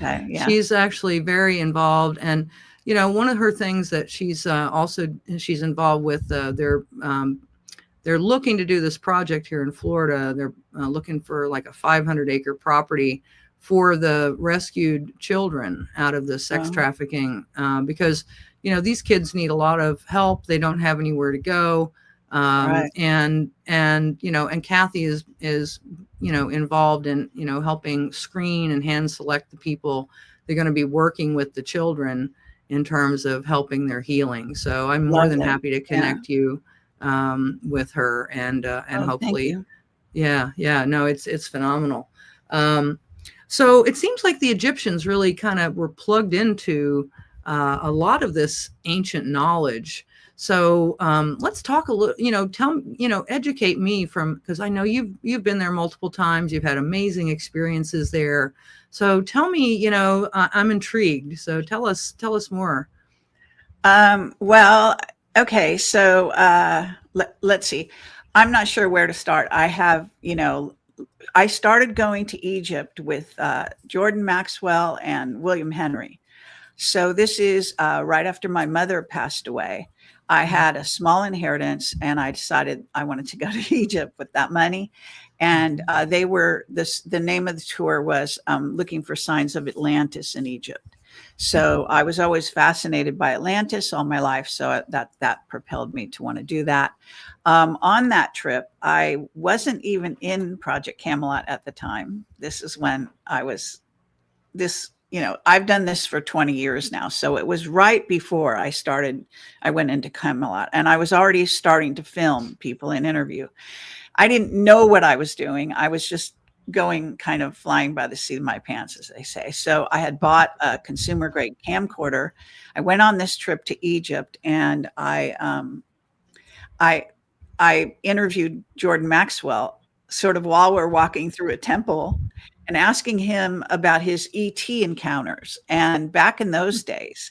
actually very involved. And, one of her things that she's involved with, they're looking to do this project here in Florida. They're looking for like a 500-acre property for the rescued children out of the sex trafficking, because, these kids need a lot of help. They don't have anywhere to go. And Kathy is involved in, helping screen and hand select the people they're going to be working with the children in terms of helping their healing. So I'm more than happy to connect you with her, and hopefully, it's phenomenal. So it seems like the Egyptians really kind of were plugged into a lot of this ancient knowledge. So let's talk a little, educate me because I know you've been there multiple times. You've had amazing experiences there. So tell me, I'm intrigued. So tell us more. Well, okay. So let's see. I'm not sure where to start. I have, I started going to Egypt with Jordan Maxwell and William Henry. So this is right after my mother passed away. I had a small inheritance, and I decided I wanted to go to Egypt with that money. And the name of the tour was Looking for Signs of Atlantis in Egypt. So I was always fascinated by Atlantis all my life. So that propelled me to want to do that. On that trip, I wasn't even in Project Camelot at the time. This is when I've done this for 20 years now. So it was right before I went into Camelot, and I was already starting to film people and interview. I didn't know what I was doing. I was just going kind of flying by the seat of my pants, as they say. So I had bought a consumer grade camcorder. I went on this trip to Egypt, and I interviewed Jordan Maxwell sort of while we're walking through a temple, and asking him about his ET encounters. And back in those days,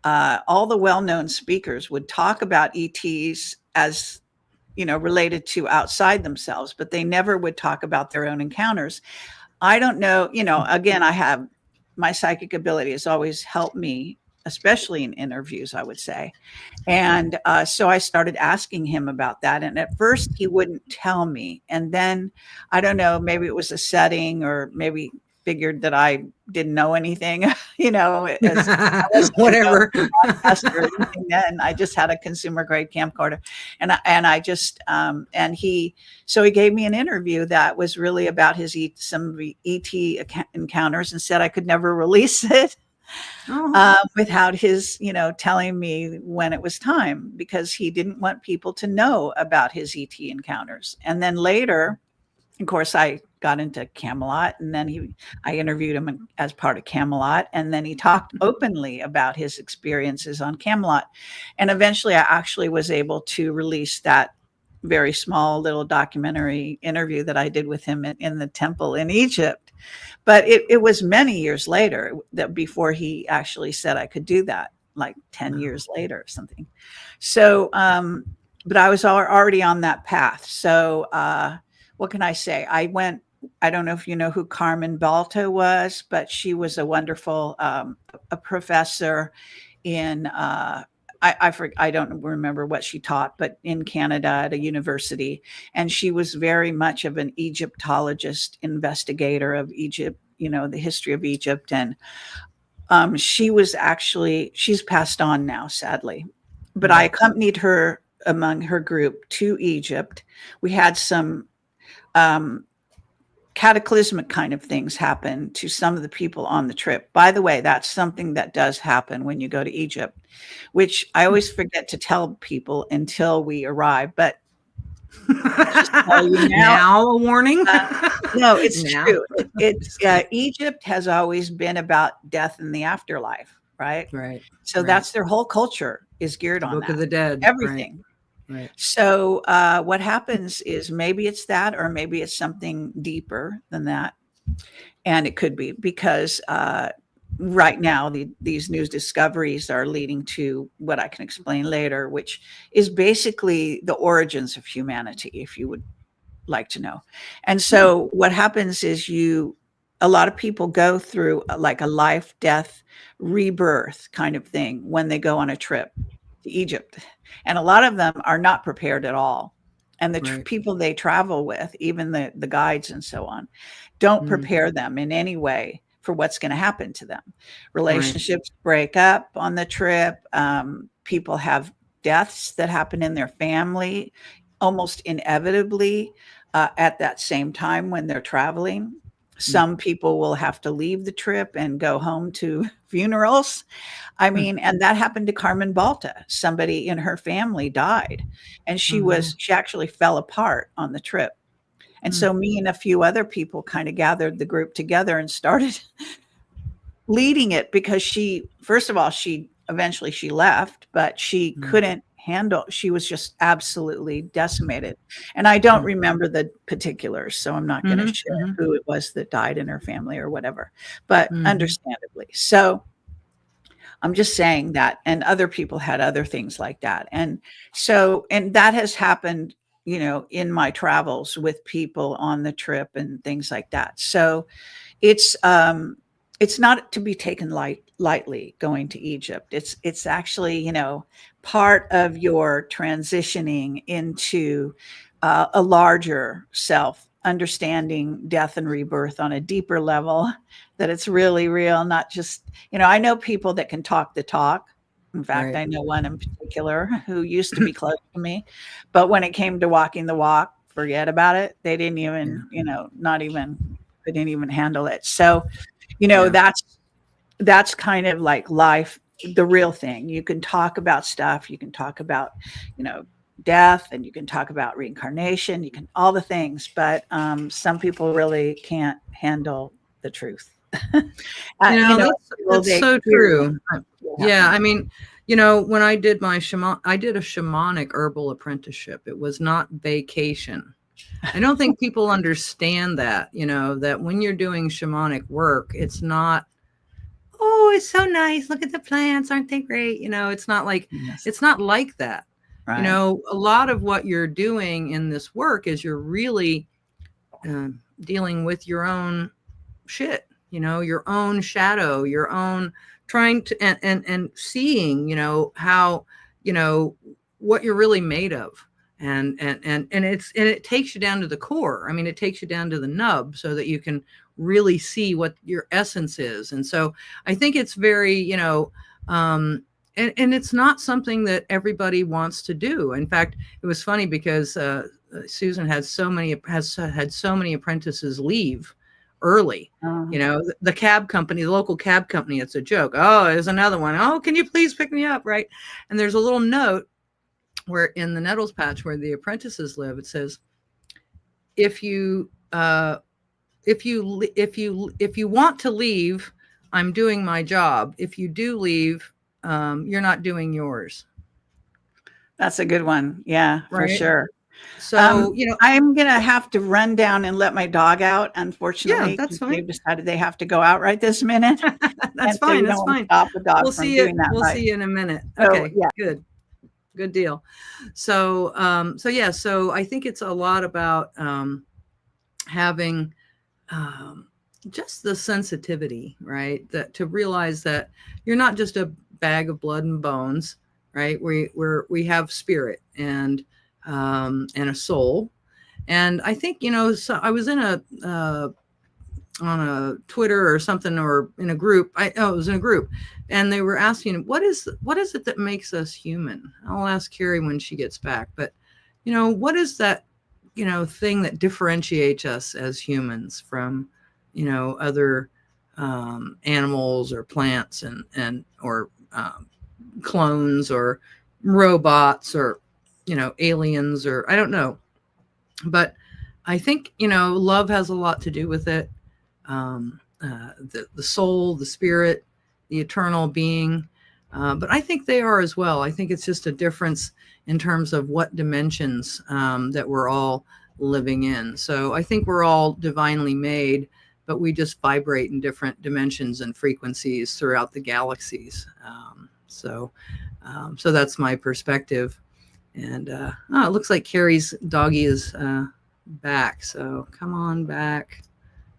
all the well-known speakers would talk about ETs as, related to outside themselves, but they never would talk about their own encounters. I don't know, again, my psychic ability has always helped me, especially in interviews, I would say. And so I started asking him about that. And at first he wouldn't tell me. And then, I don't know, maybe it was a setting, or maybe figured that I didn't know anything, whatever. Then I just had a consumer grade camcorder, so he gave me an interview that was really about some ET encounters, and said I could never release it. Without his, telling me when it was time, because he didn't want people to know about his ET encounters. And then later, of course, I got into Camelot, and then I interviewed him as part of Camelot, and then he talked openly about his experiences on Camelot. And eventually I actually was able to release that very small little documentary interview that I did with him in the temple in Egypt. But it was many years later that before he actually said I could do that, like 10 years later or something. So, but I was already on that path. So what can I say? I don't know if you know who Carmen Balto was, but she was a wonderful a professor in I don't remember what she taught, but in Canada at a university. And she was very much of an Egyptologist, investigator of Egypt, the history of Egypt. And she's passed on now, sadly, but I accompanied her among her group to Egypt. We had some cataclysmic kind of things happen to some of the people on the trip. By the way, that's something that does happen when you go to Egypt, which I always forget to tell people until we arrive. But just tell you now a warning. No, it's true. It's Egypt has always been about death and the afterlife, right? Right. So that's their whole culture is geared on Book that. of the Dead. Everything. Right. So what happens is maybe it's that, or maybe it's something deeper than that. And it could be because right now these news discoveries are leading to what I can explain later, which is basically the origins of humanity, if you would like to know. And so what happens is a lot of people go through like a life, death, rebirth kind of thing when they go on a trip to Egypt. And a lot of them are not prepared at all. And the people they travel with, even the guides and so on, don't prepare them in any way for what's going to happen to them. Relationships break up on the trip. People have deaths that happen in their family almost inevitably at that same time when they're traveling. Some people will have to leave the trip and go home to funerals. I mean, and that happened to Carmen Balta. Somebody in her family died, and she actually fell apart on the trip. And so me and a few other people kind of gathered the group together and started leading it, because first of all, eventually she left, but she couldn't handle, she was just absolutely decimated. And I don't remember the particulars, so I'm not going to share who it was that died in her family or whatever, but understandably. So I'm just saying that, and other people had other things like that. And that has happened, in my travels with people on the trip and things like that. So it's not to be taken lightly going to Egypt. It's actually, part of your transitioning into a larger self, understanding death and rebirth on a deeper level, that it's really real, not just, I know people that can talk the talk. In fact, I know one in particular who used to be close to me, but when it came to walking the walk, forget about it. They didn't even, couldn't even handle it. So, that's kind of like life, the real thing. You can talk about stuff. You can talk about, death, and you can talk about reincarnation. You can all the things, but some people really can't handle the truth. That's so true. Yeah, I mean, when I did a shamanic herbal apprenticeship. It was not vacation. I don't think people understand that, that when you're doing shamanic work, it's not, oh, it's so nice. Look at the plants. Aren't they great? It's not like, it's not like that. Right. A lot of what you're doing in this work is you're really dealing with your own shit, your own shadow, your own trying to, and seeing, how, what you're really made of. And it takes you down to the core. I mean, it takes you down to the nub so that you can really see what your essence is. And so I think it's very, and it's not something that everybody wants to do. In fact, it was funny because Susan had had so many apprentices leave early. The cab company, the local cab company, it's a joke. Oh, there's another one. Oh, can you please pick me up? Right. And there's a little note where in the Nettles patch where the apprentices live, it says, if you want to leave, I'm doing my job. If you do leave, you're not doing yours. That's a good one. Yeah, for sure. So, I'm going to have to run down and let my dog out. Unfortunately, that's fine. They've decided they have to go out right this minute. That's fine. That's fine. Stop the dog we'll from see doing you. that, We'll see you in a minute. Okay. Yeah. Good deal. So, so I think it's a lot about having just the sensitivity, right? That to realize that you're not just a bag of blood and bones, right? We have spirit and a soul. And I think, so I was in a Twitter or something, or in a group. It was in a group, and they were asking, what is it that makes us human? I'll ask Kerry when she gets back, but what is that, thing that differentiates us as humans from, other animals or plants or clones or robots or, aliens, or I don't know. But I think, love has a lot to do with it. The soul, the spirit, the eternal being. But I think they are as well. I think it's just a difference in terms of what dimensions that we're all living in. So I think we're all divinely made, but we just vibrate in different dimensions and frequencies throughout the galaxies. So that's my perspective. And it looks like Kerry's doggy is back. So come on back,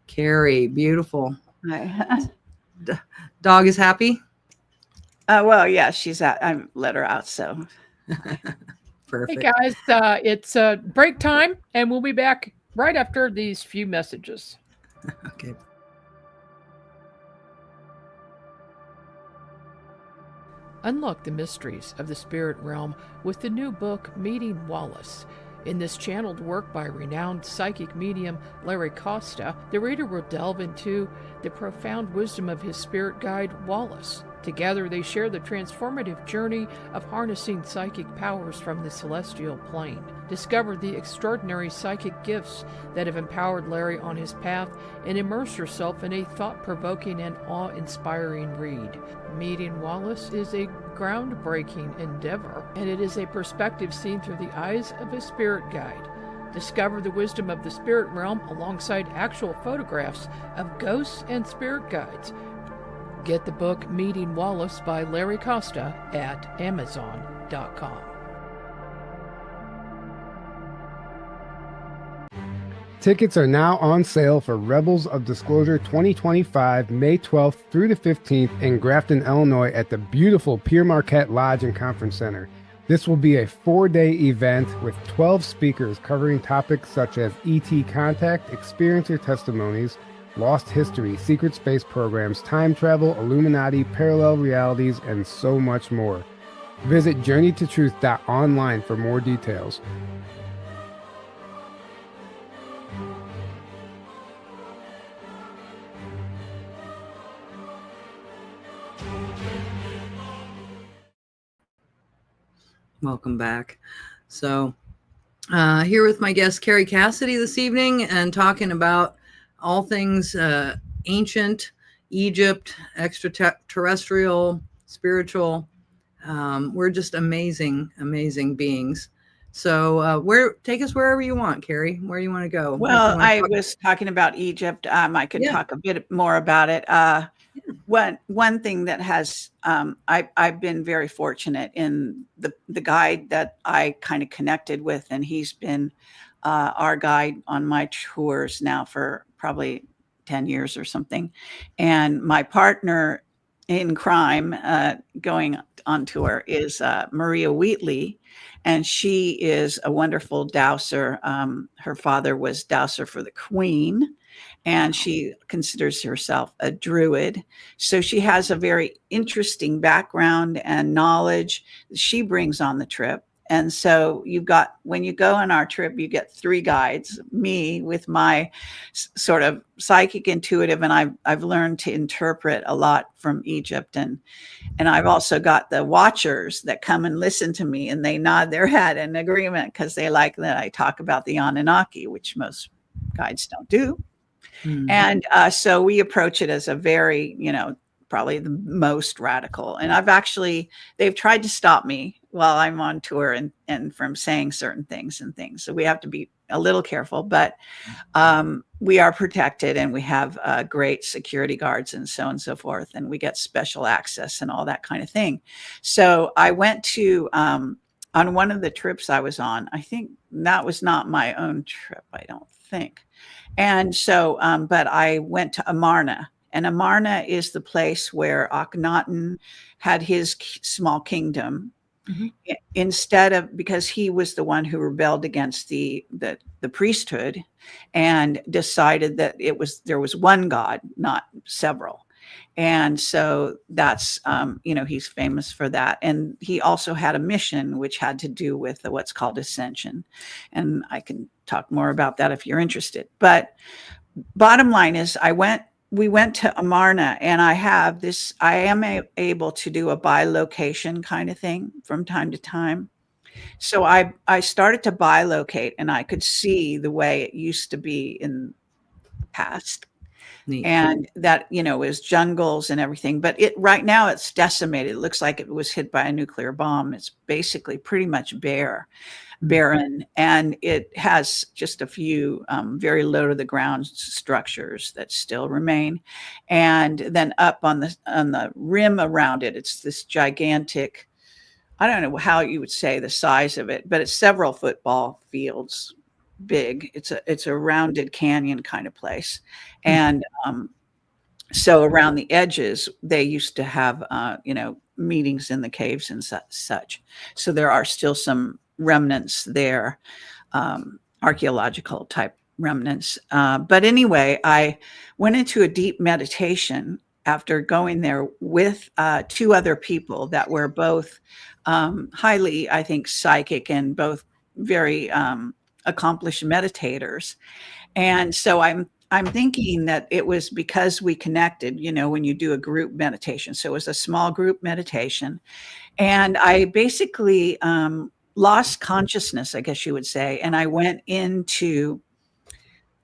Kerry. Beautiful. Hi. Dog is happy. Well, yeah, she's out. I let her out, so. Perfect. Hey guys, it's break time, and we'll be back right after these few messages. Okay. Unlock the mysteries of the spirit realm with the new book, Meeting Wallace. In this channeled work by renowned psychic medium Larry Costa, the reader will delve into the profound wisdom of his spirit guide, Wallace. Together, they share the transformative journey of harnessing psychic powers from the celestial plane. Discover the extraordinary psychic gifts that have empowered Larry on his path, and immerse yourself in a thought-provoking and awe-inspiring read. Meeting Wallace is a groundbreaking endeavor, and it is a perspective seen through the eyes of a spirit guide. Discover the wisdom of the spirit realm alongside actual photographs of ghosts and spirit guides. Get the book Meeting Wallace by Larry Costa at Amazon.com. Tickets are now on sale for Rebels of Disclosure 2025, May 12th through the 15th in Grafton, Illinois at the beautiful Pierre Marquette Lodge and Conference Center. This will be a 4-day event with 12 speakers covering topics such as ET contact, experiencer testimonies, lost history, secret space programs, time travel, Illuminati, parallel realities, and so much more. Visit journeytotruth.online for more details. Welcome back. So here with my guest Kerry Cassidy this evening, and talking about all things ancient, Egypt, extraterrestrial, spiritual. We're just amazing beings. So take us wherever you want, Kerry. Where do you want to go? Well, I was talking about Egypt. I could talk a bit more about it. One thing that has I've been very fortunate in the guide that I kind of connected with, and he's been our guide on my tours now for probably 10 years or something. And my partner in crime going on tour is Maria Wheatley, and she is a wonderful dowser. Her father was dowser for the Queen, and she considers herself a druid. So she has a very interesting background and knowledge that she brings on the trip. And so when you go on our trip, you get 3 guides, me with my sort of psychic intuitive, and I've learned to interpret a lot from Egypt. And I've also got the watchers that come and listen to me, and they nod their head in agreement because they like that I talk about the Anunnaki, which most guides don't do. Mm-hmm. And so we approach it as a very, probably the most radical. And they've tried to stop me while I'm on tour and from saying certain things. So we have to be a little careful, but we are protected, and we have great security guards and so on and so forth. And we get special access and all that kind of thing. So I went to, on one of the trips I was on, I think that was not my own trip, I don't think. And so, but I went to Amarna. And Amarna is the place where Akhenaten had his small kingdom. Mhm. Instead of, because he was the one who rebelled against the priesthood and decided that there was one God, not several. And so that's, he's famous for that. And he also had a mission which had to do with what's called ascension. And I can talk more about that if you're interested. But bottom line is, we went to Amarna, and I am able to do a bilocation kind of thing from time to time. So I started to bilocate, and I could see the way it used to be in the past. Neat. And that, is jungles and everything. But right now it's decimated. It looks like it was hit by a nuclear bomb. It's basically pretty much barren, and it has just a few very low to the ground structures that still remain. And then up on the rim around it, it's this gigantic, I don't know how you would say the size of it, but it's several football fields big. It's a rounded canyon kind of place. And so around the edges, they used to have meetings in the caves and such. So there are still some remnants there, archaeological type remnants. But anyway, I went into a deep meditation after going there with two other people that were both highly, I think, psychic, and both very accomplished meditators. And so I'm thinking that it was because we connected, when you do a group meditation. So it was a small group meditation. And I basically lost consciousness, I guess you would say. And I went into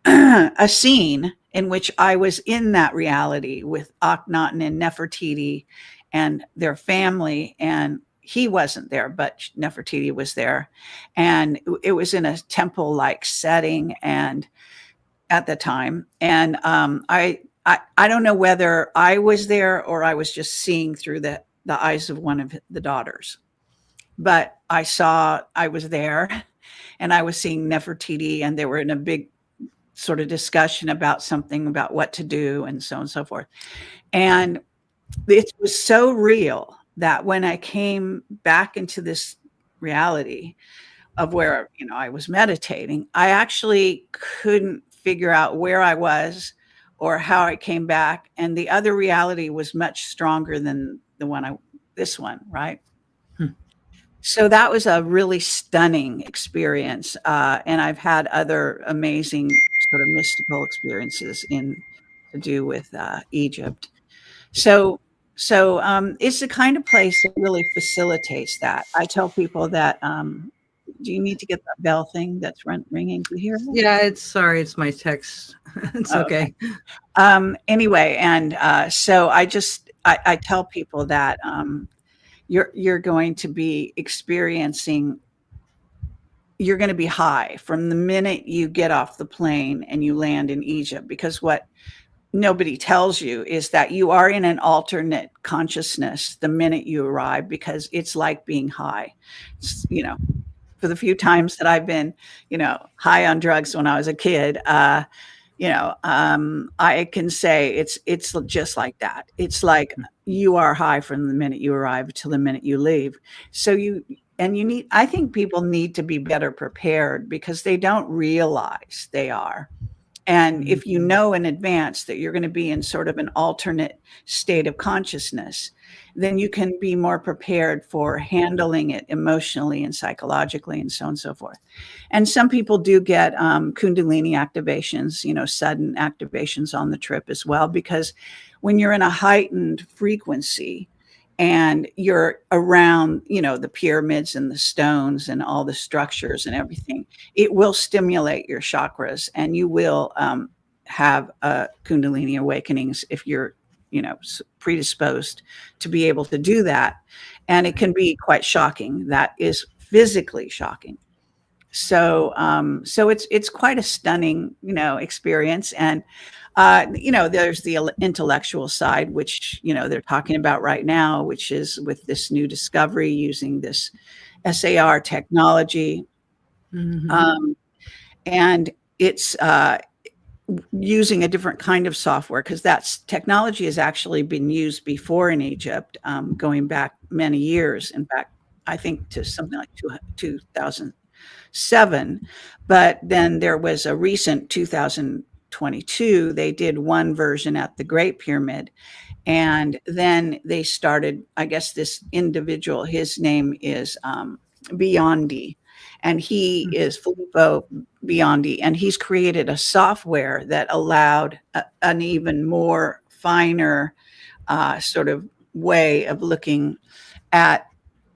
a scene in which I was in that reality with Akhenaten and Nefertiti and their family. And he wasn't there, but Nefertiti was there. And it was in a temple-like setting and at the time. And I don't know whether I was there or I was just seeing through the eyes of one of the daughters. But I was there, and I was seeing Nefertiti, and they were in a big sort of discussion about something about what to do and so on and so forth. And it was so real that when I came back into this reality of where, I was meditating, I actually couldn't figure out where I was or how I came back. And the other reality was much stronger than this one, right? So that was a really stunning experience. And I've had other amazing sort of mystical experiences to do with Egypt. So it's the kind of place that really facilitates that. I tell people that, do you need to get that bell thing that's ringing? Do you hear that? Yeah, it's my text. It's okay. Anyway, and so I tell people that you're going to be experiencing, you're going to be high from the minute you get off the plane and you land in Egypt, because what nobody tells you is that you are in an alternate consciousness the minute you arrive, because it's like being high. For the few times that I've been, high on drugs when I was a kid, I can say it's just like that. It's like you are high from the minute you arrive till the minute you leave. So I think people need to be better prepared, because they don't realize they are. And if you know in advance that you're going to be in sort of an alternate state of consciousness, then you can be more prepared for handling it emotionally and psychologically and so on and so forth. And some people do get kundalini activations, sudden activations on the trip as well, because when you're in a heightened frequency and you're around, the pyramids and the stones and all the structures and everything, it will stimulate your chakras, and you will have kundalini awakenings if you're, predisposed to be able to do that. And it can be quite shocking. That is physically shocking. So it's quite a stunning, experience. And there's the intellectual side, which, they're talking about right now, which is with this new discovery using this SAR technology. Mm-hmm. And it's using a different kind of software, because that technology has actually been used before in Egypt, going back many years. In fact, I think to something like 2007. But then there was a recent 2022, they did one version at the Great Pyramid. And then they started, I guess this individual, his name is Biondi, and he is Filippo Biondi, and he's created a software that allowed an even more finer sort of way of looking at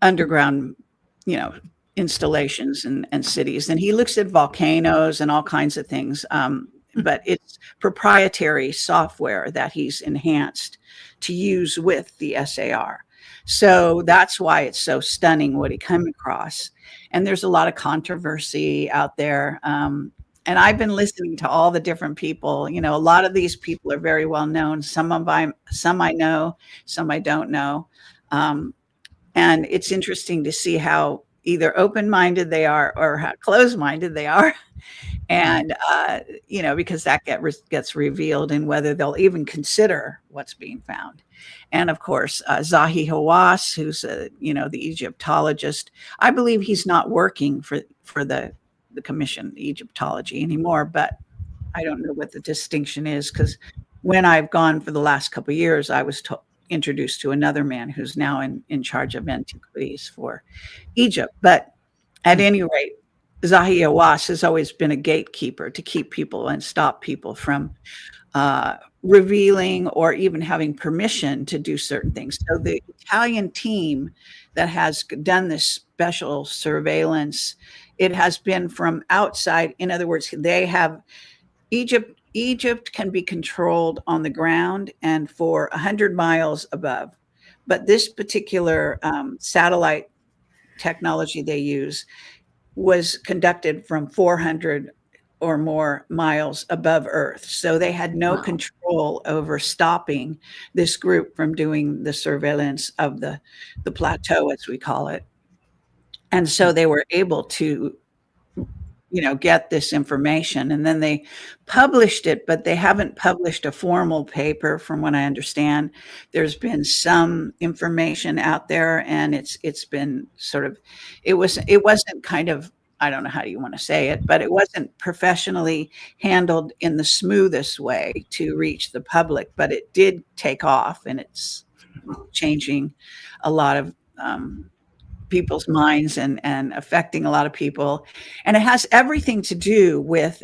underground, installations and cities. And he looks at volcanoes and all kinds of things. But it's proprietary software that he's enhanced to use with the SAR. So that's why it's so stunning what he came across. And there's a lot of controversy out there. And I've been listening to all the different people. A lot of these people are very well known. Some I know, some I don't know. And it's interesting to see how either open-minded they are or how closed-minded they are. And, because that gets revealed in whether they'll even consider what's being found. And of course, Zahi Hawass, who's, the Egyptologist, I believe he's not working for the commission, Egyptology anymore, but I don't know what the distinction is, because when I've gone for the last couple of years, I was introduced to another man who's now in charge of antiquities for Egypt. But at any rate, Zahi Hawass has always been a gatekeeper to keep people and stop people from revealing or even having permission to do certain things. So the Italian team that has done this special surveillance, it has been from outside. In other words, they have Egypt can be controlled on the ground and for 100 miles above. But this particular satellite technology they use was conducted from 400 or more miles above Earth. So they had no control over stopping this group from doing the surveillance of the plateau, as we call it. And so they were able to, get this information, and then they published it, but they haven't published a formal paper from what I understand. There's been some information out there, and it's been sort of, it wasn't kind of, I don't know how you want to say it, but it wasn't professionally handled in the smoothest way to reach the public, but it did take off, and it's changing a lot of people's minds and affecting a lot of people. And it has everything to do with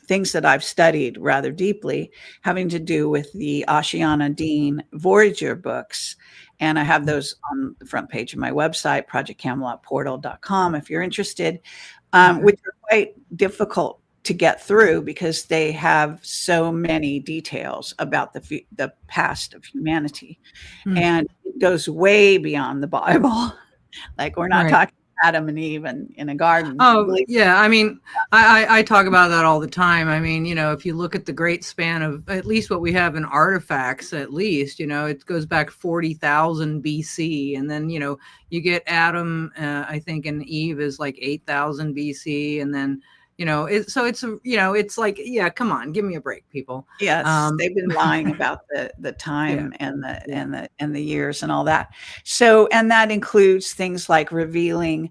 things that I've studied rather deeply, having to do with the Oceana Dean Voyager books. And I have those on the front page of my website, projectcamelotportal.com, if you're interested, which are quite difficult to get through because they have so many details about the past of humanity. And it goes way beyond the Bible. Like, we're not talking Adam and Eve in a garden. Oh, yeah. I mean, I talk about that all the time. I mean, if you look at the great span of at least what we have in artifacts, at least, it goes back 40,000 BC. And then, you get Adam, I think, and Eve is like 8,000 BC. And then, it's like, yeah, come on, give me a break, people. Yes, they've been lying about the time and the years and all that. So, and that includes things like revealing,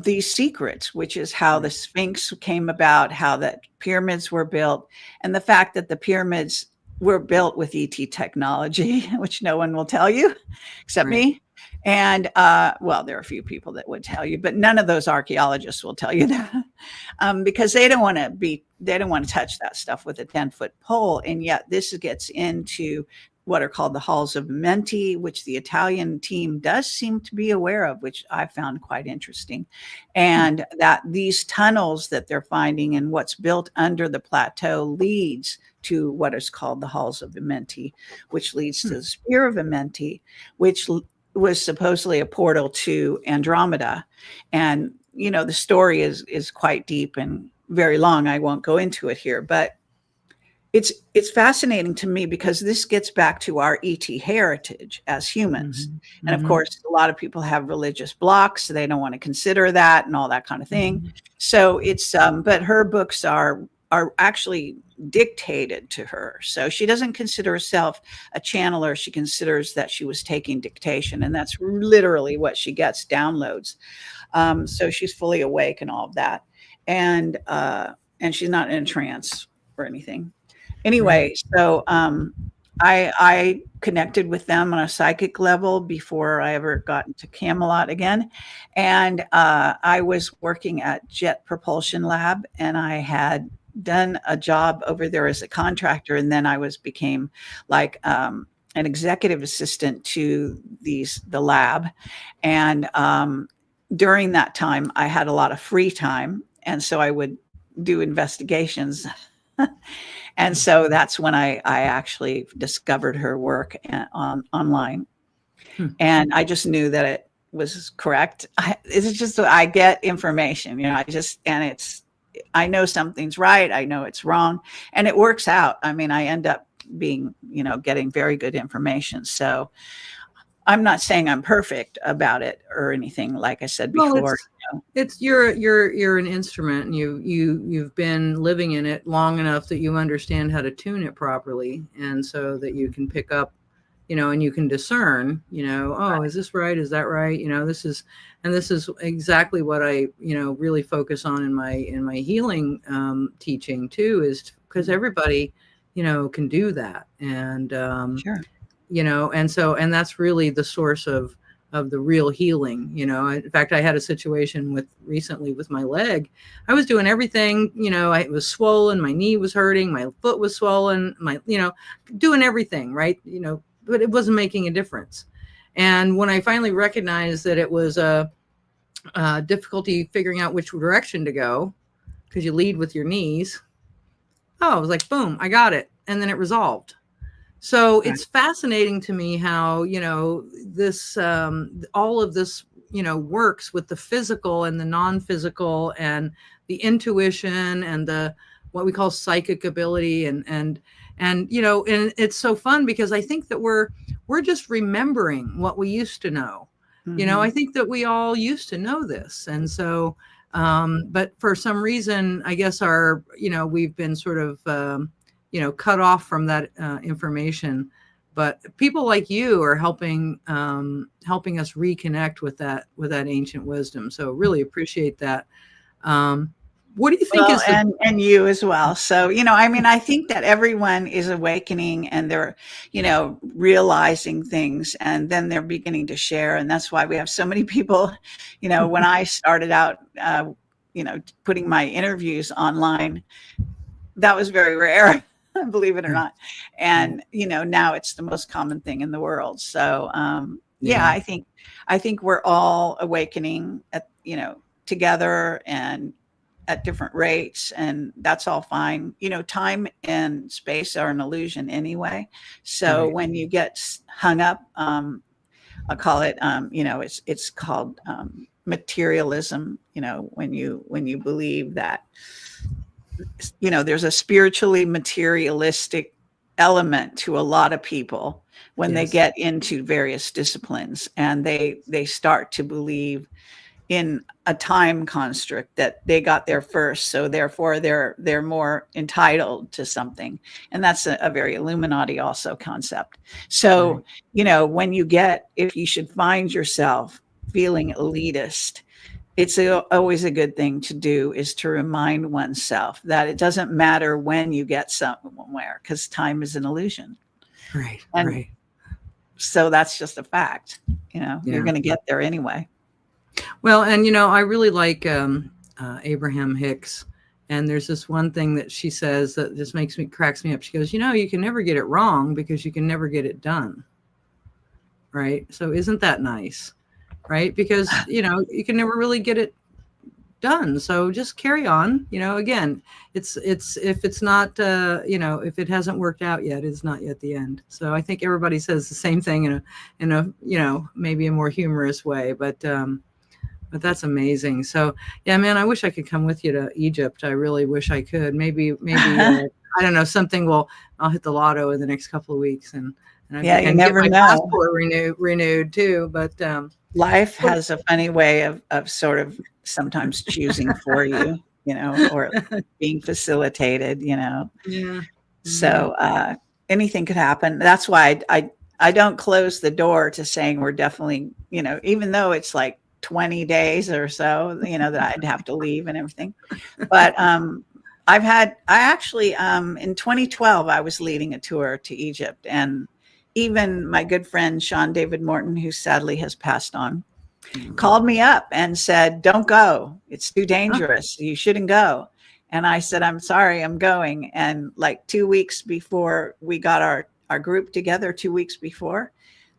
these secrets, which is how the Sphinx came about, how the pyramids were built, and the fact that the pyramids were built with ET technology, which no one will tell you except me. And well, there are a few people that would tell you, but none of those archaeologists will tell you that because they don't want to touch that stuff with a 10-foot pole. And yet this gets into what are called the halls of Amenti, which the Italian team does seem to be aware of, which I found quite interesting. And that these tunnels that they're finding and what's built under the plateau leads to what is called the halls of Amenti, which leads to the Spear of Amenti, which was supposedly a portal to Andromeda. And, the story is quite deep and very long. I won't go into it here, but it's fascinating to me because this gets back to our ET heritage as humans. And of course, a lot of people have religious blocks, so they don't want to consider that and all that kind of thing. So it's, but her books are are actually dictated to her. So she doesn't consider herself a channeler. She considers that she was taking dictation, and that's literally what she gets, downloads. So she's fully awake and all of that. And she's not in a trance or anything. Anyway, so I connected with them on a psychic level before I ever got into Camelot again. And I was working at Jet Propulsion Lab, and I had done a job over there as a contractor. And then I became like an executive assistant to the lab. And during that time, I had a lot of free time. And so I would do investigations. And so that's when I actually discovered her work online. And I just knew that it was correct. It's just, I get information, you know, I know something's right. I know it's wrong, and it works out. I mean, I end up being, you know, getting very good information. So I'm not saying I'm perfect about it or anything. Like I said before, well, it's you're an instrument, and you've been living in it long enough that you understand how to tune it properly, and so that you can pick up, you know, and you can discern, you know, oh, is this right? Is that right? You know, this is exactly what I, you know, really focus on in my healing teaching too, is because everybody, you know, can do that, and sure. You know, and that's really the source of the real healing. You know, in fact, I had a situation recently with my leg. I was doing everything, you know, it was swollen, my knee was hurting, my foot was swollen, you know, doing everything right, you know, but it wasn't making a difference. And when I finally recognized that it was a difficulty figuring out which direction to go, because you lead with your knees. Oh, I was like, boom, I got it. And then it resolved. So it's fascinating to me how, you know, this, all of this, you know, works with the physical and the non-physical and the intuition and the, what we call psychic ability. And, you know, and it's so fun because I think that we're just remembering what we used to know. Mm-hmm. You know, I think that we all used to know this. And so, but for some reason, I guess you know, we've been sort of, you know, cut off from that information, but people like you are helping us reconnect with that ancient wisdom. So really appreciate that. What do you think is and you as well. So, you know, I mean, I think that everyone is awakening and they're, you know, realizing things, and then they're beginning to share. And that's why we have so many people, you know, when I started out, you know, putting my interviews online, that was very rare. Believe it or not. And, you know, now it's the most common thing in the world. So, yeah, I think we're all awakening you know, together and at different rates, and that's all fine. You know, time and space are an illusion anyway. So when you get hung up, I'll call it, you know, it's called materialism. You know, when you believe that, you know, there's a spiritually materialistic element to a lot of people when they get into various disciplines, and they start to believe in a time construct that they got there first, so therefore they're more entitled to something. And that's a very Illuminati also concept. So, you know, if you should find yourself feeling elitist, it's always a good thing to do, is to remind oneself that it doesn't matter when you get somewhere, because time is an illusion. Right. And right. So that's just a fact. You know, you're going to get there anyway. Well, and, you know, I really like Abraham Hicks. And there's this one thing that she says that just cracks me up. She goes, you know, you can never get it wrong because you can never get it done. Right. So isn't that nice? Right. Because, you know, you can never really get it done. So just carry on. You know, again, it's if it's not, you know, if it hasn't worked out yet, it's not yet the end. So I think everybody says the same thing in a, you know, maybe a more humorous way, but that's amazing. So yeah, man, I wish I could come with you to Egypt. I really wish I could. Maybe I don't know, I'll hit the lotto in the next couple of weeks, and you never get my know. passport renewed too. But life has a funny way of sort of sometimes choosing for you. or being facilitated, Yeah. So anything could happen. That's why I don't close the door to saying we're definitely, even though it's like 20 days or so, that I'd have to leave and everything. But I actually, in 2012, I was leading a tour to Egypt, and even my good friend, Sean David Morton, who sadly has passed on, called me up and said, "Don't go. It's too dangerous. You shouldn't go." And I said, "I'm sorry, I'm going." And like 2 weeks before we got our group together, 2 weeks before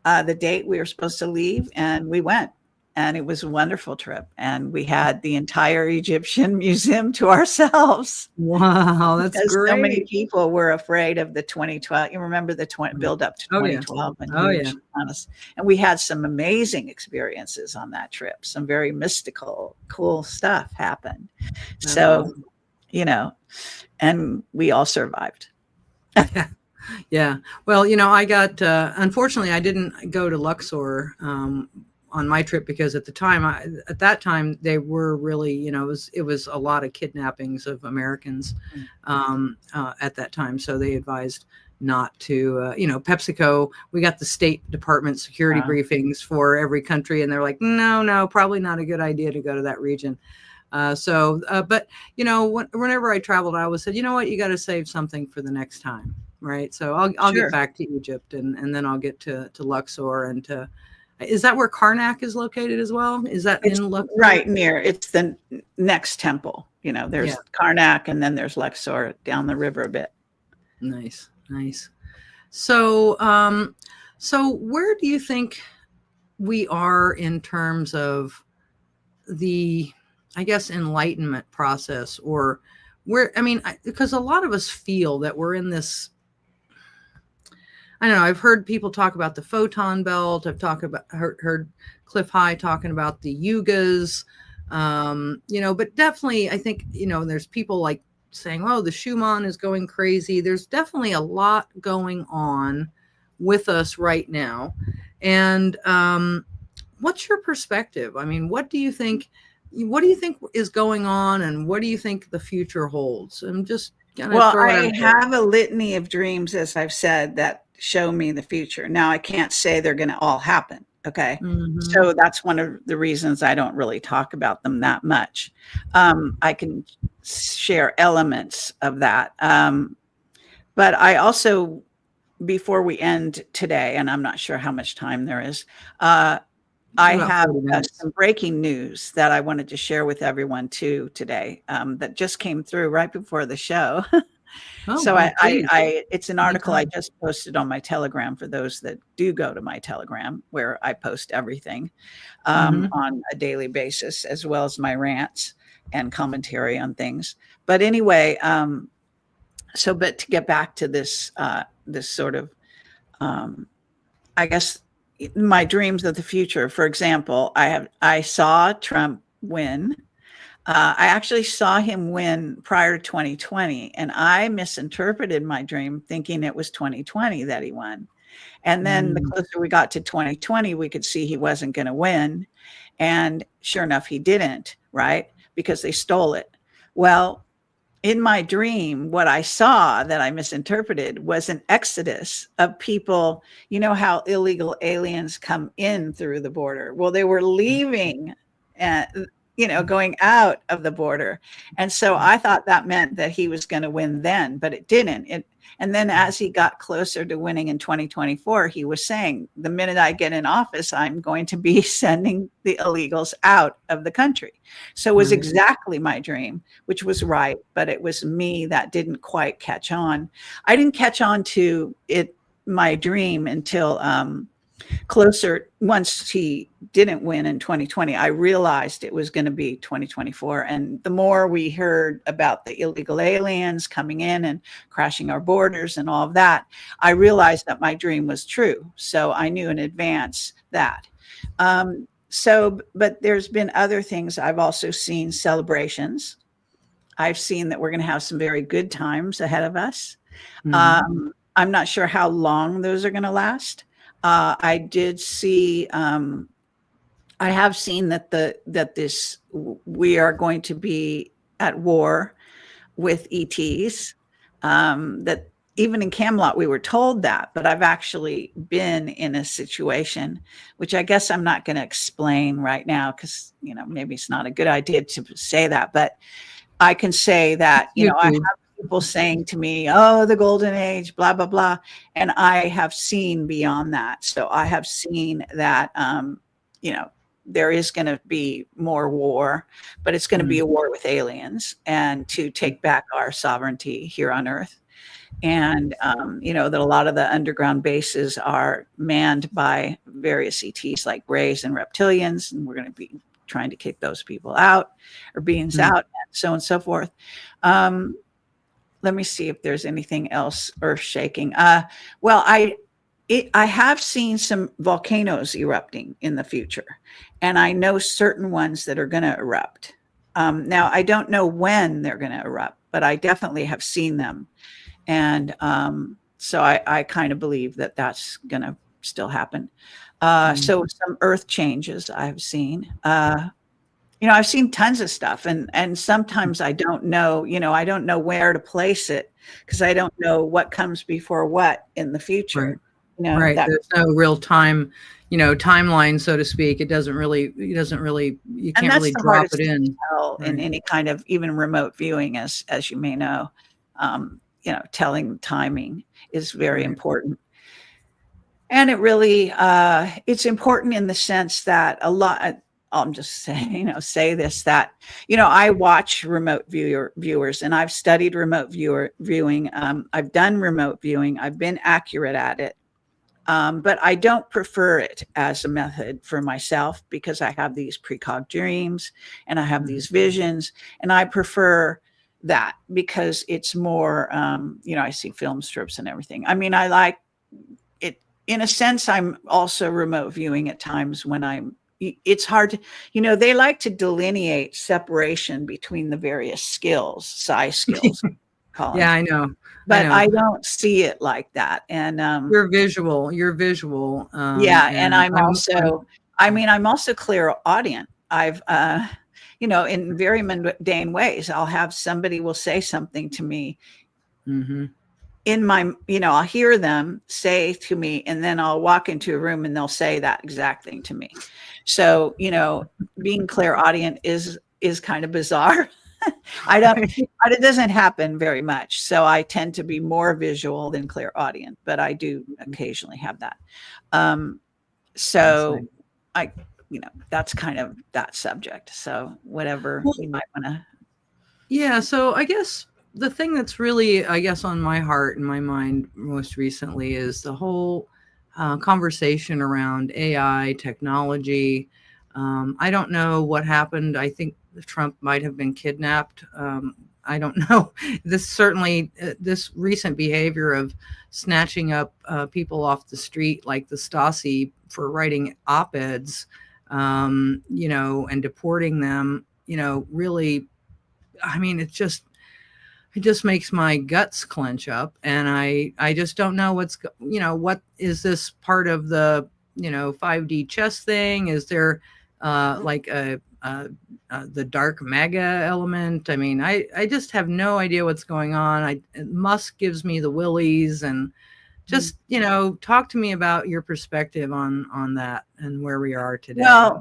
the date we were supposed to leave, and we went. And it was a wonderful trip. And we had the entire Egyptian museum to ourselves. Wow, that's Because great. so many people were afraid of the 2012. You remember the build up to 2012 and huge honest. And we had some amazing experiences on that trip. Some very mystical, cool stuff happened. So, and we all survived. Yeah. Well, I got, unfortunately, I didn't go to Luxor on my trip because at that time they were really, it was a lot of kidnappings of Americans at that time. So they advised not to, PepsiCo, we got the State Department security briefings for every country. And they're like, no, probably not a good idea to go to that region. But whenever I traveled, I always said, you know what, you got to save something for the next time. Right. So I'll get back to Egypt and then I'll get to Luxor and to, is that where Karnak is located as well? Is that in Luxor? Right near, it's the next temple. There's Karnak and then there's Luxor down the river a bit. Nice. So, where do you think we are in terms of the, I guess, enlightenment process, or because a lot of us feel that we're in this, I don't know, I've heard people talk about the photon belt. I've heard Cliff High talking about the yugas, but definitely I think, there's people like saying, oh, the Schumann is going crazy. There's definitely a lot going on with us right now. And what's your perspective? What do you think is going on, and what do you think the future holds? I'm just I have a litany of dreams, as I've said, that show me the future. Now, I can't say they're going to all happen. Okay. Mm-hmm. So that's one of the reasons I don't really talk about them that much. I can share elements of that. But I also, before we end today, and I'm not sure how much time there is, I have some breaking news that I wanted to share with everyone too today, that just came through right before the show. So it's an article I just posted on my Telegram for those that do go to my Telegram, where I post everything on a daily basis, as well as my rants and commentary on things. But anyway, but to get back to this, this sort of, I guess, my dreams of the future. For example, I saw Trump win. I actually saw him win prior to 2020, and I misinterpreted my dream thinking it was 2020 that he won. And then the closer we got to 2020, we could see he wasn't going to win. And sure enough, he didn't, right? Because they stole it. Well, in my dream, what I saw that I misinterpreted was an exodus of people. You know how illegal aliens come in through the border? Well, they were leaving going out of the border. And so I thought that meant that he was going to win then, but it didn't. And then as he got closer to winning in 2024, he was saying, the minute I get in office, I'm going to be sending the illegals out of the country. So it was exactly my dream, which was right, but it was me that didn't quite catch on. I didn't catch on to it, my dream, until closer. Once he didn't win in 2020, I realized it was going to be 2024. And the more we heard about the illegal aliens coming in and crashing our borders and all of that, I realized that my dream was true. So I knew in advance that. But there's been other things. I've also seen celebrations. I've seen that we're going to have some very good times ahead of us. I'm not sure how long those are going to last. I did see, I have seen that we are going to be at war with ETs. That even in Camelot, we were told that, but I've actually been in a situation, which I guess I'm not going to explain right now because, maybe it's not a good idea to say that, but I can say that, I have people saying to me, oh, the golden age, blah, blah, blah. And I have seen beyond that. So I have seen that, there is going to be more war, but it's going to be a war with aliens and to take back our sovereignty here on Earth. And, that a lot of the underground bases are manned by various ETs like Greys and reptilians. And we're going to be trying to kick those people out or beings out, and so on and so forth. Let me see if there's anything else earth shaking. Well, I have seen some volcanoes erupting in the future, and I know certain ones that are going to erupt. Now, I don't know when they're going to erupt, but I definitely have seen them. And so I kind of believe that that's going to still happen. So some earth changes I've seen. I've seen tons of stuff, and sometimes I don't know, I don't know where to place it because I don't know what comes before what in the future. Right. There's no real timeline, so to speak. You can't really drop it in. In any kind of even remote viewing, as you may know, telling timing is very important. And it really, it's important in the sense that I'm just saying, say this, that, I watch remote viewers, and I've studied remote viewing. I've done remote viewing. I've been accurate at it. But I don't prefer it as a method for myself because I have these precog dreams and I have these visions, and I prefer that because it's more, I see film strips and everything. I mean, I like it in a sense. I'm also remote viewing at times when it's hard to, they like to delineate separation between the various skills, psi skills. Yeah, I know. But I don't see it like that. And you're visual. And I'm also clairaudient. I've in very mundane ways, I'll have somebody will say something to me in my, I'll hear them say to me, and then I'll walk into a room and they'll say that exact thing to me. So, being clairaudient is kind of bizarre. It doesn't happen very much. So I tend to be more visual than clairaudient, but I do occasionally have that. That's kind of that subject. So whatever we might want to. Yeah. So I guess the thing that's really, on my heart and my mind most recently is the whole conversation around AI technology. I don't know what happened. I think Trump might have been kidnapped. I don't know. This recent behavior of snatching up people off the street, like the Stasi, for writing op-eds, and deporting them, really, I mean, it just makes my guts clench up. And I just don't know what is this part of the, 5D chess thing? Is there the dark mega element? I mean, I just have no idea what's going on. Musk gives me the willies, and just, talk to me about your perspective on that and where we are today. Well,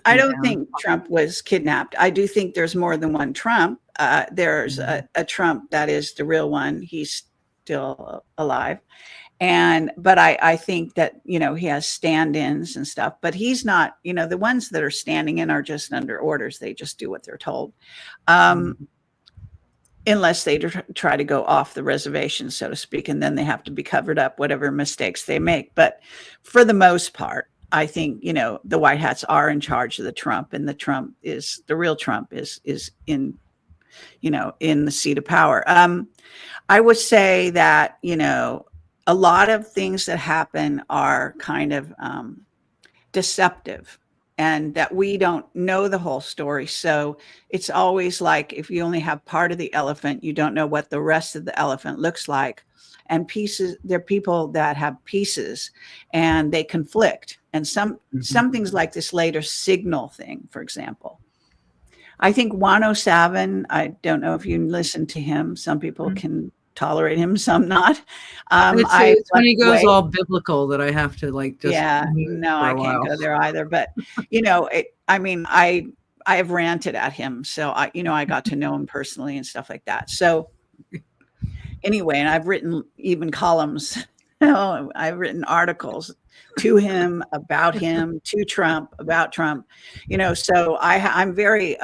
I don't think Trump was kidnapped. I do think there's more than one Trump. There's a Trump that is the real one. He's still alive. But I think that, he has stand-ins and stuff, but he's not, the ones that are standing in are just under orders. They just do what they're told. Unless they try to go off the reservation, so to speak, and then they have to be covered up, whatever mistakes they make. But for the most part, I think, the White Hats are in charge of the Trump, and the real Trump is in, in the seat of power. I would say that, a lot of things that happen are kind of deceptive, and that we don't know the whole story. So it's always like, if you only have part of the elephant, you don't know what the rest of the elephant looks like. And pieces, there are people that have pieces and they conflict. And some things like this later signal thing, for example. I think 107, I don't know if you listen to him. Some people can tolerate him, some not. It's when he goes away. all biblical that I have to like just No, for I a can't while. go there either. But I have ranted at him, so I got to know him personally and stuff like that. So anyway, and I've written even columns. I've written articles to him, about him, to Trump, about Trump. So I'm very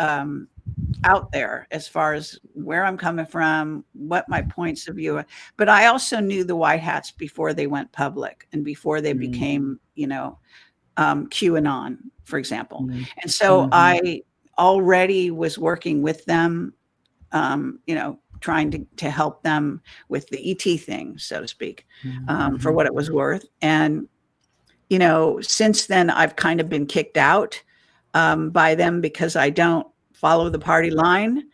out there as far as where I'm coming from, what my points of view are. But I also knew the White Hats before they went public and before they became, QAnon, for example. And so I already was working with them, trying to help them with the ET thing, so to speak, for what it was worth. And, since then I've kind of been kicked out by them because I don't follow the party line.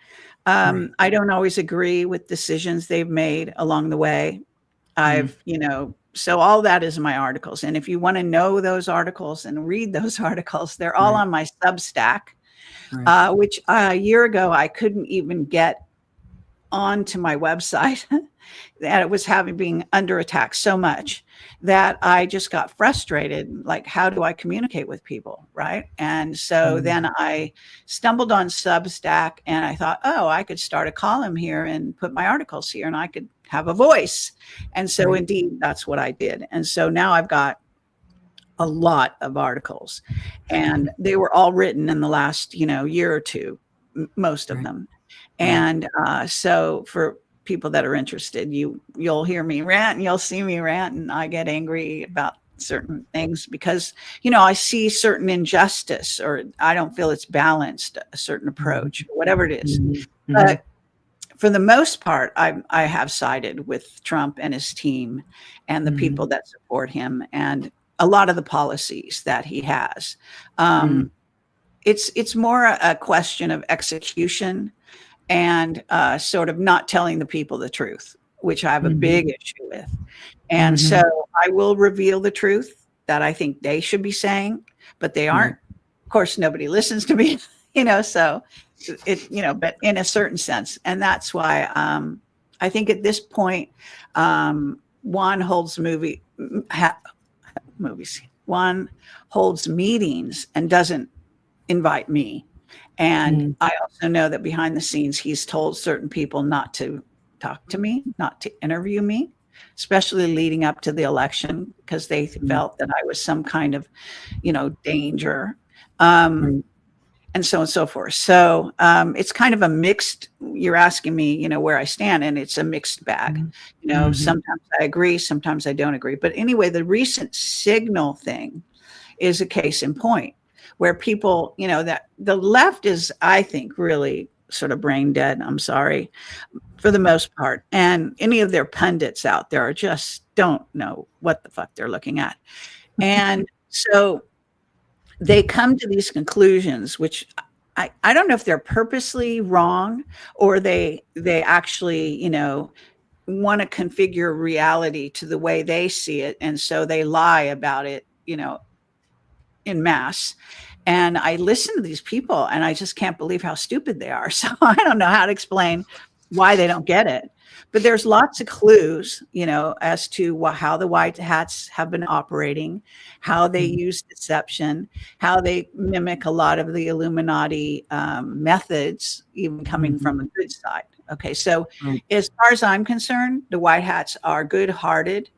I don't always agree with decisions they've made along the way. So all that is my articles. And if you want to know those articles and read those articles, they're all on my Substack, which a year ago I couldn't even get onto my website. That it was being under attack so much that I just got frustrated. Like, how do I communicate with people? Right. And so then I stumbled on Substack and I thought, oh, I could start a column here and put my articles here and I could have a voice. And so indeed, that's what I did. And so now I've got a lot of articles and they were all written in the last, year or two, most of them. And so for people that are interested, you'll hear me rant and you'll see me rant, and I get angry about certain things because, I see certain injustice or I don't feel it's balanced, a certain approach, whatever it is. But for the most part, I have sided with Trump and his team and the people that support him and a lot of the policies that he has. It's more a question of execution and sort of not telling the people the truth, which I have a big issue with. And so I will reveal the truth that I think they should be saying, but they aren't. Of course, nobody listens to me, so but in a certain sense. And that's why I think at this point, one holds one holds meetings and doesn't invite me. And I also know that behind the scenes, he's told certain people not to talk to me, not to interview me, especially leading up to the election, because they felt that I was some kind of, danger, and so on and so forth. So it's kind of a mixed, you're asking me, where I stand, and it's a mixed bag. Sometimes I agree, sometimes I don't agree. But anyway, the recent Signal thing is a case in point, where people, that the left is, I think, really sort of brain dead. I'm sorry, for the most part. And any of their pundits out there just don't know what the fuck they're looking at. And so they come to these conclusions, which I don't know if they're purposely wrong or they actually, want to configure reality to the way they see it. And so they lie about it, in mass. And I listen to these people and I just can't believe how stupid they are. So I don't know how to explain why they don't get it. But there's lots of clues, as to how the White Hats have been operating, how they use deception, how they mimic a lot of the Illuminati methods, even coming from a good side. Okay, so as far as I'm concerned, the White Hats are good-hearted.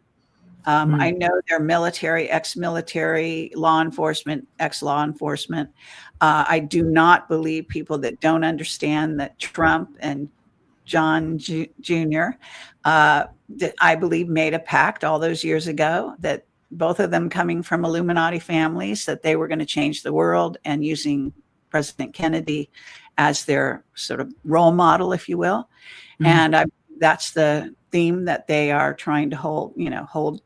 I know they're military, ex-military, law enforcement, ex-law enforcement. I do not believe people that don't understand that Trump and John Jr., that I believe made a pact all those years ago, that both of them coming from Illuminati families, that they were going to change the world, and using President Kennedy as their sort of role model, if you will. And that's the theme that they are trying to hold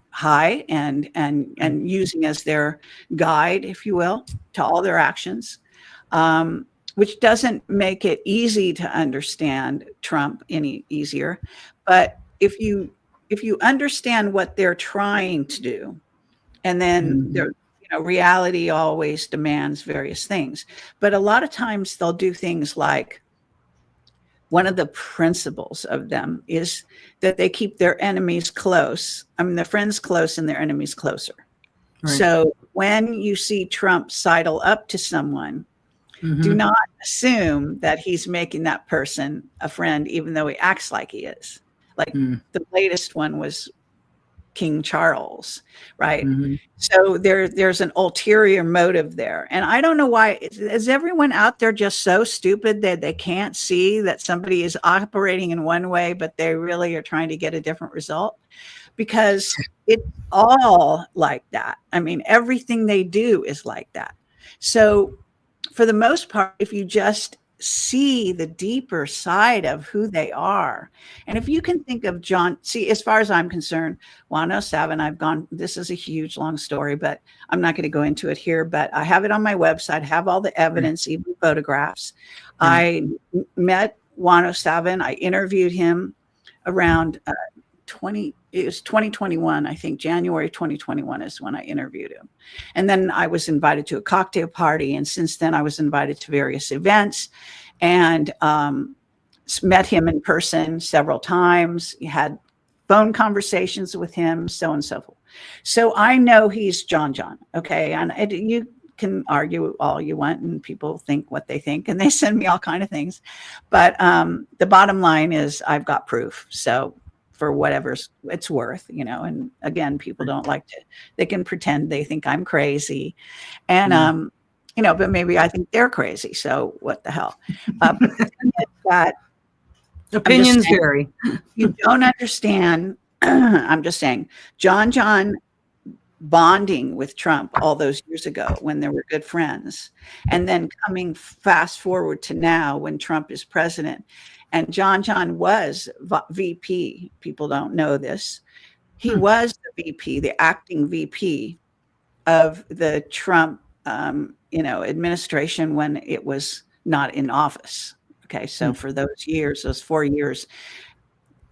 high and using as their guide, if you will, to all their actions, which doesn't make it easy to understand Trump any easier. But if you understand what they're trying to do, and then they're reality always demands various things. But a lot of times they'll do things like, one of the principles of them is that they keep their enemies close. I mean, their friends close and their enemies closer. Right. So when you see Trump sidle up to someone, do not assume that he's making that person a friend, even though he acts like he is. Like the latest one was King Charles, right? So there's an ulterior motive there. And I don't know why. Is everyone out there just so stupid that they can't see that somebody is operating in one way, but they really are trying to get a different result? Because it's all like that. I mean, everything they do is like that. So for the most part, if you just see the deeper side of who they are. And if you can think of John, see, as far as I'm concerned, 107, this is a huge long story, but I'm not going to go into it here, but I have it on my website, have all the evidence, even photographs. I met 107. I interviewed him around it was 2021, I think January 2021 is when I interviewed him. And then I was invited to a cocktail party. And since then I was invited to various events and met him in person several times, had phone conversations with him, so on and so forth. So I know he's John. Okay. And you can argue all you want and people think what they think and they send me all kind of things. But the bottom line is I've got proof. So for whatever it's worth, and again, people don't like to, they can pretend they think I'm crazy and, but maybe I think they're crazy. So what the hell? But the thing is that opinions vary. You don't understand. I'm just saying, John bonding with Trump all those years ago when they were good friends, and then coming fast forward to now when Trump is president. And John was VP. People don't know this. He was the VP, the acting VP of the Trump, administration when it was not in office. Okay, so for those 4 years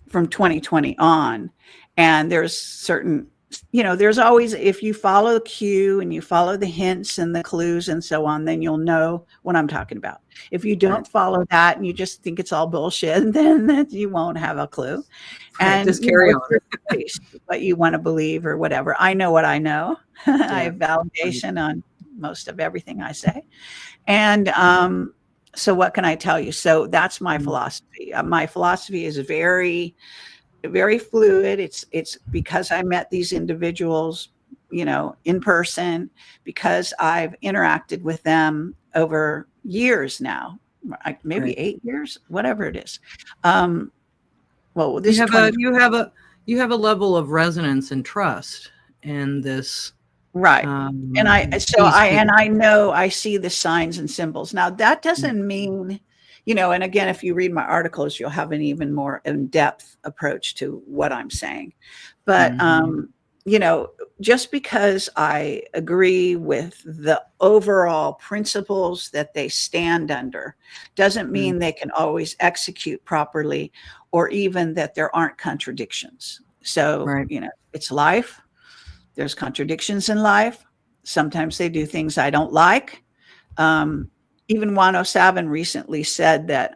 from 2020 on, and there's certain, there's always, if you follow the cue and you follow the hints and the clues and so on, then you'll know what I'm talking about. If you don't follow that and you just think it's all bullshit, then you won't have a clue. And just carry on. What you want to believe or whatever. I know what I know. I have validation on most of everything I say. And so what can I tell you? So that's my philosophy. My philosophy is very, very fluid. It's because I met these individuals, in person, because I've interacted with them over years now, maybe 8 years, whatever it is. Well, this you have a level of resonance and trust in this. Right. And I know I see the signs and symbols. Now that doesn't mean, and again, if you read my articles, you'll have an even more in-depth approach to what I'm saying. But, just because I agree with the overall principles that they stand under doesn't mean they can always execute properly or even that there aren't contradictions. So, it's life. There's contradictions in life. Sometimes they do things I don't like. Even 107 recently said that,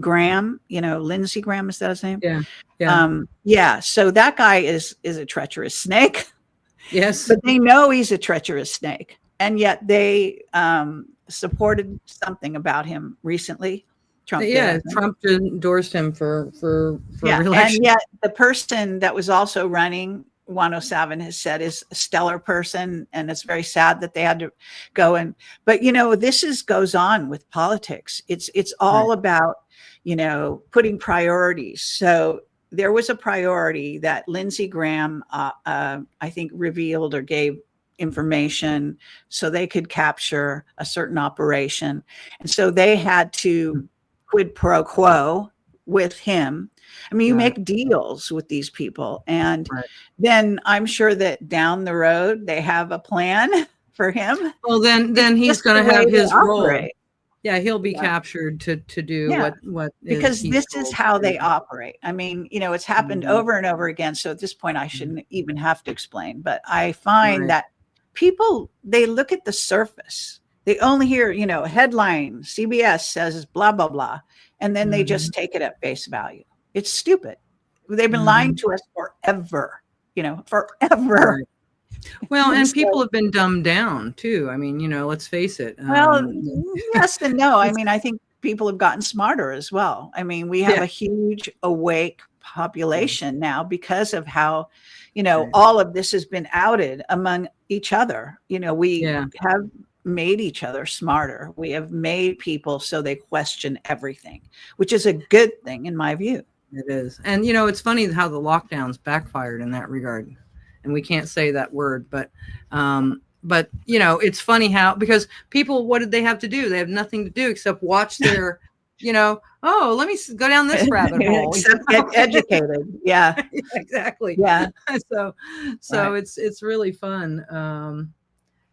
Graham, Lindsey Graham, is that his name? Yeah. So that guy is a treacherous snake. Yes. But they know he's a treacherous snake. And yet they supported something about him recently. Trump endorsed him for re-election. And yet the person that was also running 107 has said is a stellar person, and it's very sad that they had to go in. But this goes on with politics. It's all about putting priorities. So there was a priority that Lindsey Graham I think revealed or gave information so they could capture a certain operation, and so they had to quid pro quo with him. I mean, you make deals with these people, and then I'm sure that down the road they have a plan for him. Well, then he's going to have his role. Yeah, he'll be Yeah. captured to do Yeah. what Because he's this is told how to they do. operate. I mean, it's happened Mhm. over and over again. So at this point, I shouldn't even have to explain. But I find Right. that people, they look at the surface. They only hear, headline, CBS says blah, blah, blah. And then they Mhm. just take it at face value. It's stupid. They've been lying Mhm. to us forever, forever. Right. Well, and people So, have been dumbed down too. I mean, let's face it. well, yes and no. I mean, I think people have gotten smarter as well. I mean, we have Yeah. a huge awake population now because of how, Right. all of this has been outed among each other. We Yeah. have made each other smarter. We have made people so they question everything, which is a good thing in my view. It is. And it's funny how the lockdowns backfired in that regard. And we can't say that word, but it's funny how, because people, what did they have to do? They have nothing to do except watch their, oh, let me go down this rabbit hole. Except get educated. Yeah. Yeah, exactly. Yeah. So Right. it's really fun.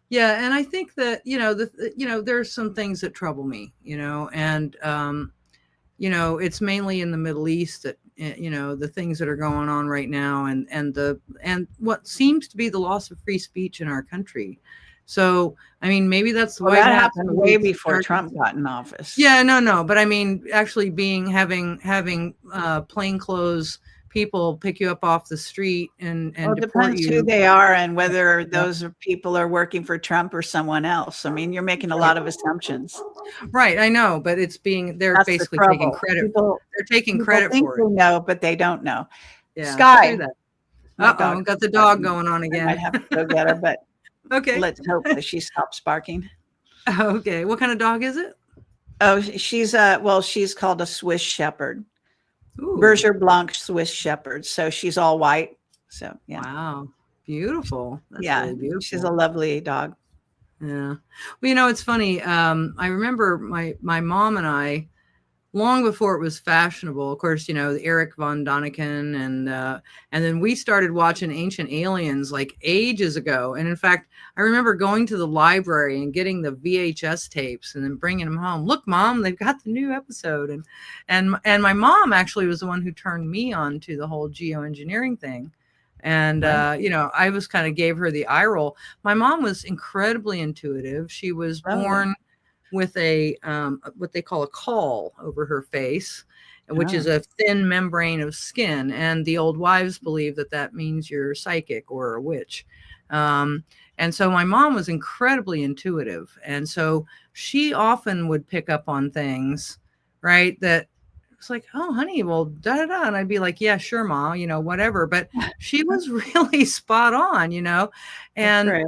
Yeah, and I think that there's some things that trouble me, and it's mainly in the Middle East that the things that are going on right now, and what seems to be the loss of free speech in our country. So I mean, maybe that's the Well, White that Hat. happened way before Trump got in office. Yeah, no, but I mean, actually having plainclothes people pick you up off the street and Well, it deport depends who you. they are and whether Yeah. those people are working for Trump or someone else. I mean, you're making a lot of assumptions. Right, I know, but they're That's the basically taking trouble. credit. People They're taking people credit think for they it. know, but they don't know. Yeah, true Sky, that. my Uh-oh, dog, got the is dog barking. going on I again. might have to go get her, but Okay. let's hope that she stops barking. Okay. What kind of dog is it? Oh, she's called a Swiss Shepherd, Ooh, Berger Blanc Swiss Shepherd. So she's all white. So yeah, wow. Beautiful. That's yeah, really beautiful. she's a lovely dog. Yeah. Well, it's funny. I remember my mom and I, long before it was fashionable, of course, the Eric von Daniken, and then we started watching Ancient Aliens like ages ago. And in fact, I remember going to the library and getting the VHS tapes and then bringing them home. Look, Mom, they've got the new episode. And my mom actually was the one who turned me on to the whole geoengineering thing. And, Right. I was kind of gave her the eye roll. My mom was incredibly intuitive. She was born with a what they call a caul over her face, which is a thin membrane of skin. And the old wives believe that means you're psychic or a witch. And so my mom was incredibly intuitive. And so she often would pick up on things, right, that it's like, oh, honey, well, da da da. And I'd be like, yeah, sure, Ma, whatever. But she was really spot on, and, Right.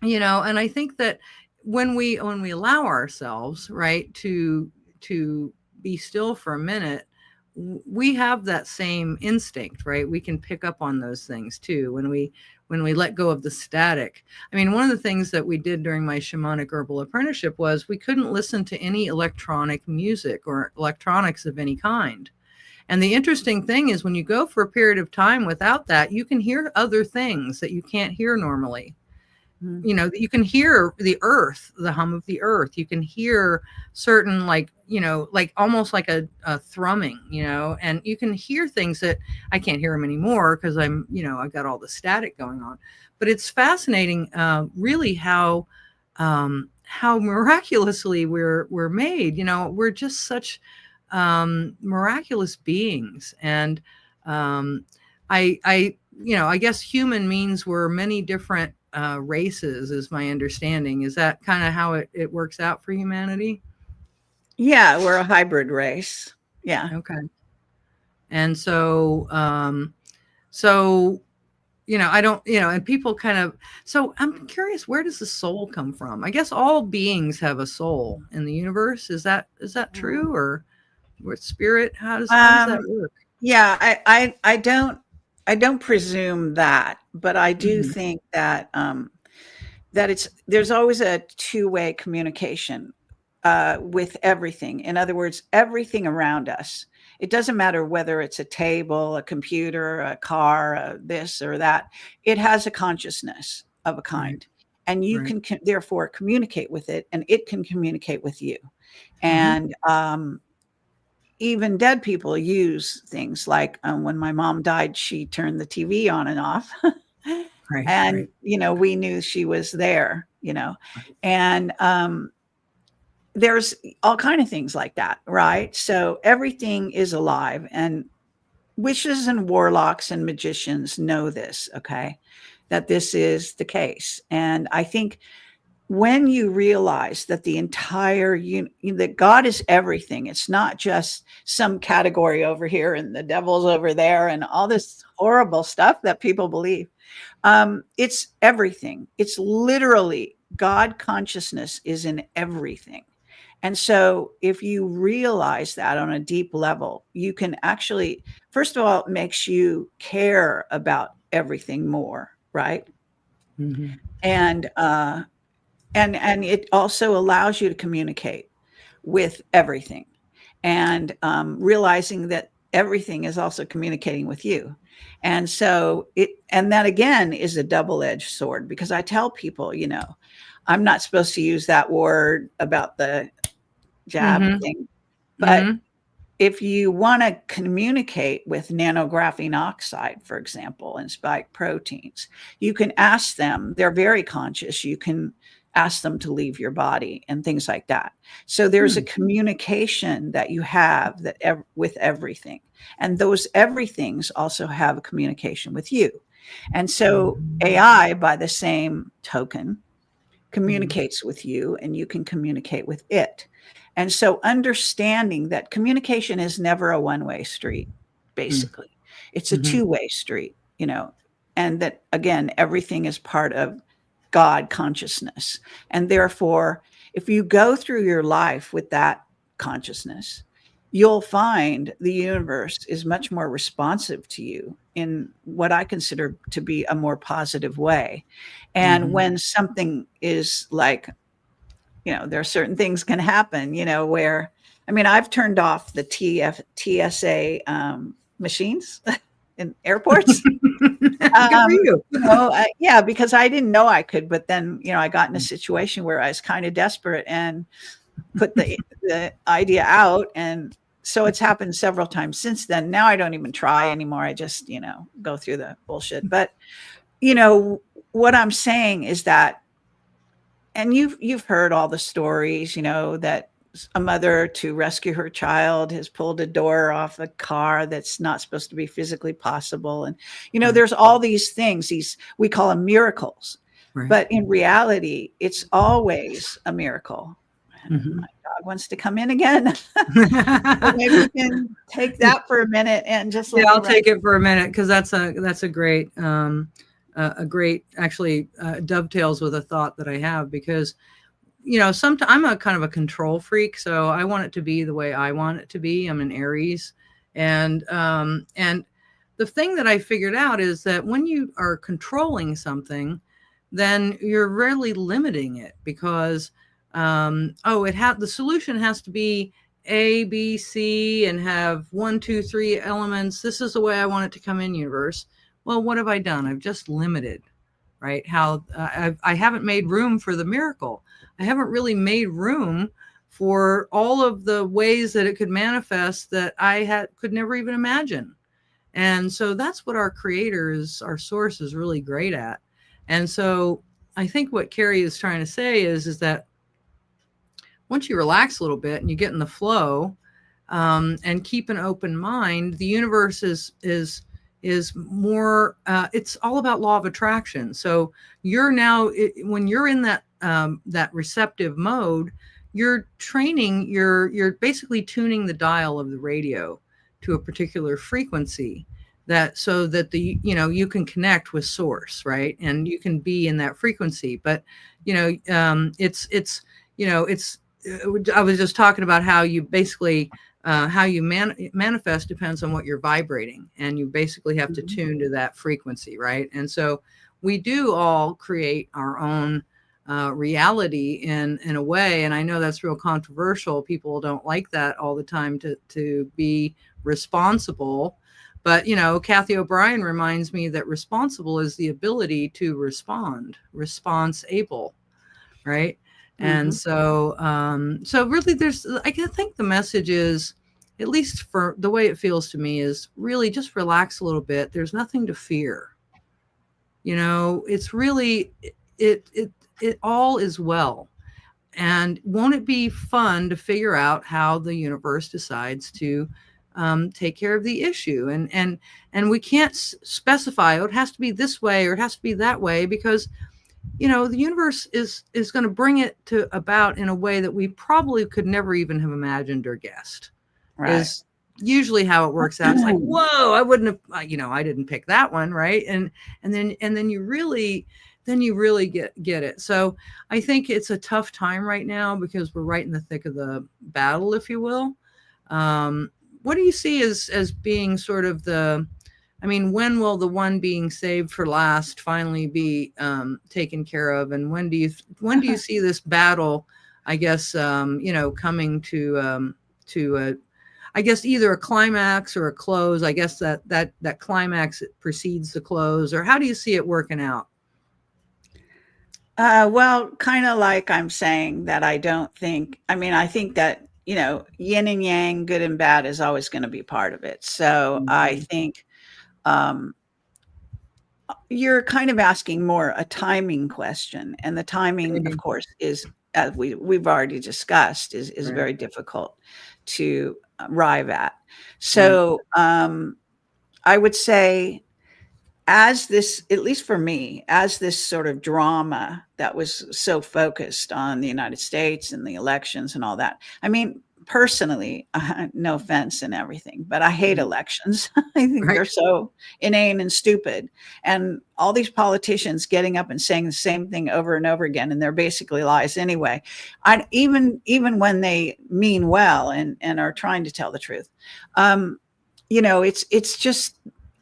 and I think that when we allow ourselves, right, to be still for a minute, we have that same instinct, right? We can pick up on those things too when we let go of the static. I mean, one of the things that we did during my shamanic herbal apprenticeship was we couldn't listen to any electronic music or electronics of any kind. And the interesting thing is when you go for a period of time without that, you can hear other things that you can't hear normally. You can hear the earth, the hum of the earth. You can hear certain like almost like a thrumming, and you can hear things that I can't hear them anymore because I've got all the static going on. But it's fascinating, really how miraculously we're made. We're just such miraculous beings. And I guess human means we're many different races is my understanding. Is that kind of how it works out for humanity? Yeah, we're a hybrid race. Yeah. Okay. And so I don't, and people kind of, so I'm curious, where does the soul come from? I guess all beings have a soul in the universe. Is that true? Or with spirit? How does that work? Yeah, I don't presume that, but I do think that there's always a two-way communication with everything. In other words, everything around us. It doesn't matter whether it's a table, a computer, a car, this or that. It has a consciousness of a kind. and you Right. can therefore communicate with it, and it can communicate with you. Mhm. And even dead people use things like, when my mom died, she turned the TV on and off. Right, And, right, we knew she was there, right. and there's all kind of things like that, right? So everything is alive, and witches and warlocks and magicians know this, okay, that this is the case. And I think when you realize that the entire that God is everything, it's not just some category over here and the devil's over there and all this horrible stuff that people believe. It's everything. It's literally God consciousness is in everything. And so if you realize that on a deep level, you can actually, first of all, it makes you care about everything more, right? Mhm. And it also allows you to communicate with everything, and realizing that everything is also communicating with you. And so and that again is a double-edged sword, because I tell people, I'm not supposed to use that word about the jab Mhm. thing, but Mhm. if you want to communicate with nanographene oxide, for example, and spike proteins, you can ask them, they're very conscious. You can ask them to leave your body and things like that. So there's a Hmm. communication that you have with everything. And those everythings also have a communication with you. And so Mhm. AI, by the same token, Mhm. communicates with you, and you can communicate with it. And so understanding that communication is never a one-way street, basically. It's a Mhm. two-way street, and that again, everything is part of God consciousness. And therefore, if you go through your life with that consciousness, you'll find the universe is much more responsive to you in what I consider to be a more positive way. And Mhm. when something is like, there are certain things can happen, where, I mean, I've turned off the TSA machines in airports. Good for you. Yeah, because I didn't know I could, but then, I got in a situation where I was kind of desperate and put the idea out. And so it's happened several times since then. Now I don't even try anymore. I just, go through the bullshit. But, you know, what I'm saying is that, and you've heard all the stories, that a mother to rescue her child has pulled a door off a car that's not supposed to be physically possible. And, Right, there's all these things, we call them miracles, right. but in reality, it's always a miracle. And Mhm. my dog wants to come in again. So maybe you can take that for a minute and just Yeah, let me I'll run. take it for a minute because that's a great actually dovetails with a thought that I have because sometimes I'm a kind of a control freak, so I want it to be the way I want it to be. I'm an Aries, and the thing that I figured out is that when you are controlling something, then you're rarely limiting it because the solution has to be A, B, C, and have 1, 2, 3 elements. This is the way I want it to come in, universe. Well, what have I done? I've just limited, right? How I haven't made room for the miracle. I haven't really made room for all of the ways that it could manifest that I could never even imagine. And so that's what our creator our source is really great at. And so I think what Kerry is trying to say is that once you relax a little bit and you get in the flow, and keep an open mind, the universe is more. It's all about law of attraction. So you're now when you're in that receptive mode, you're training. You're basically tuning the dial of the radio to a particular frequency that so that you can connect with source, right, and you can be in that frequency. But it's I was just talking about how you basically how you manifest depends on what you're vibrating, and you basically have to tune to that frequency, right? And so we do all create our own reality in a way, and I know that's real controversial. People don't like that all the time to be responsible, But, Kathy O'Brien reminds me that responsible is the ability to respond, response able, right? And so, so really I think the message is, at least for the way it feels to me, is really just relax a little bit. There's nothing to fear. It's really, it all is well. And won't it be fun to figure out how the universe decides to take care of the issue? And we can't specify, oh, it has to be this way or it has to be that way, because the universe is going to bring it about in a way that we probably could never even have imagined or guessed. Right. Is usually how it works out. It's like, whoa, I wouldn't have, I didn't pick that one, right? And then you really get it. So I think it's a tough time right now because we're right in the thick of the battle, if you will. What do you see as being sort of when will the one being saved for last finally be taken care of? And when do you see this battle, I guess, coming to I guess either a climax or a close? I guess that climax precedes the close, or how do you see it working out? Well, kind of like I'm saying that I think that, yin and yang, good and bad is always going to be part of it. So I think you're kind of asking more a timing question, and the timing, of course, is, as we've already discussed, is Right. very difficult to arrive at. So I would say, as this, at least for me, as this sort of drama that was so focused on the United States and the elections and all that. I mean, personally, no offense and everything, but I hate elections. I think they're so inane and stupid. And all these politicians getting up and saying the same thing over and over again, and they're basically lies anyway. Even when they mean well and are trying to tell the truth, it's just,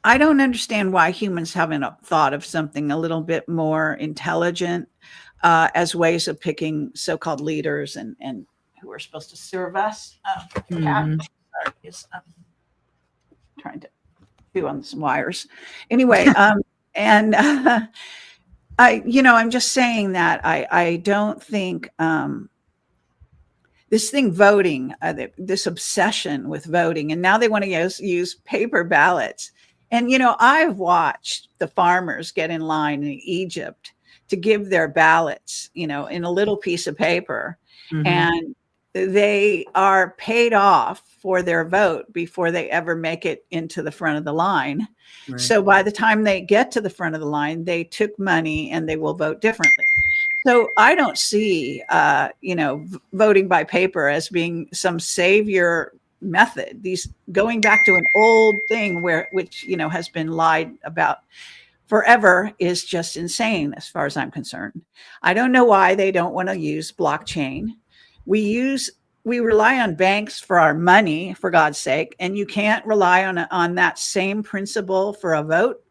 I don't understand why humans haven't thought of something a little bit more intelligent as ways of picking so-called leaders and who are supposed to serve us. Cat, sorry, is trying to chew on some wires. Anyway, and I'm just saying that I don't think this thing voting, this obsession with voting, and now they want to use paper ballots. And, I've watched the farmers get in line in Egypt to give their ballots, in a little piece of paper. And they are paid off for their vote before they ever make it into the front of the line. Right. So by the time they get to the front of the line, they took money and they will vote differently. So I don't see, voting by paper as being some savior method. These going back to an old thing which has been lied about forever is just insane as far as I'm concerned. I don't know why they don't want to use blockchain. We rely on banks for our money, for God's sake, and you can't rely on that same principle for a vote.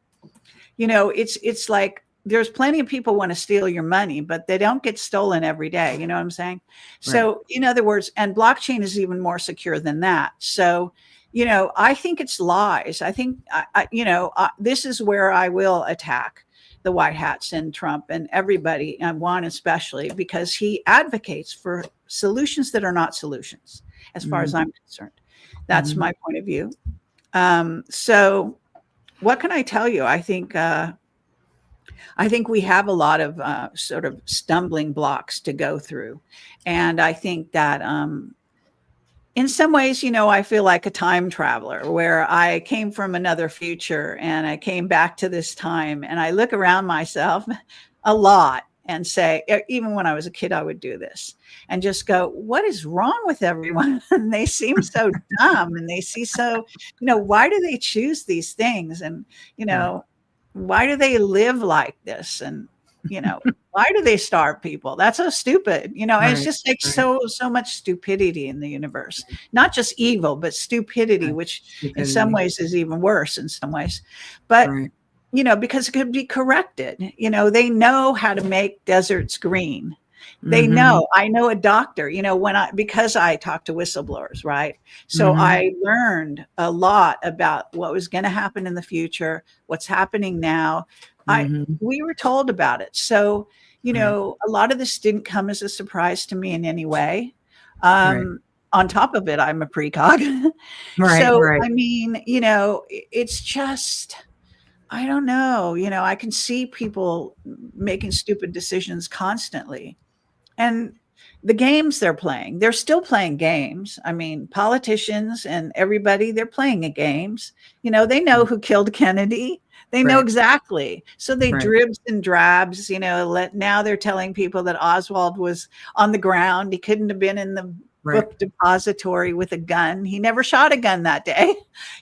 It's like there's plenty of people want to steal your money, but they don't get stolen every day. You know what I'm saying? Right. So in other words, and blockchain is even more secure than that. So, I think it's lies. I think, this is where I will attack the white hats and Trump and everybody, and Juan especially, because he advocates for solutions that are not solutions, as far as I'm concerned. That's my point of view. So what can I tell you? I think we have a lot of sort of stumbling blocks to go through. And I think that in some ways, I feel like a time traveler where I came from another future and I came back to this time, and I look around myself a lot and say, even when I was a kid, I would do this and just go, what is wrong with everyone? And they seem so dumb, and they see so, why do they choose these things? And, why do they live like this? And, why do they starve people? That's so stupid. Right, it's just like so much stupidity in the universe, not just evil, but stupidity, which in some ways is even worse in some ways. But, because it could be corrected. They know how to make deserts green. They Mhm. know. I know a doctor, because I talk to whistleblowers, right? So Mhm. I learned a lot about what was going to happen in the future, what's happening now. Mhm. We were told about it. So, Right. a lot of this didn't come as a surprise to me in any way. Right. On top of it, I'm a precog. Right. So, Right. I mean, it's just, I don't know, I can see people making stupid decisions constantly. And the games they're still playing games. I mean, politicians and everybody, they're playing the games. They know who killed Kennedy. They know Right. exactly. So they Right. dribs and drabs, now they're telling people that Oswald was on the ground. He couldn't have been in the Right. book depository with a gun. He never shot a gun that day.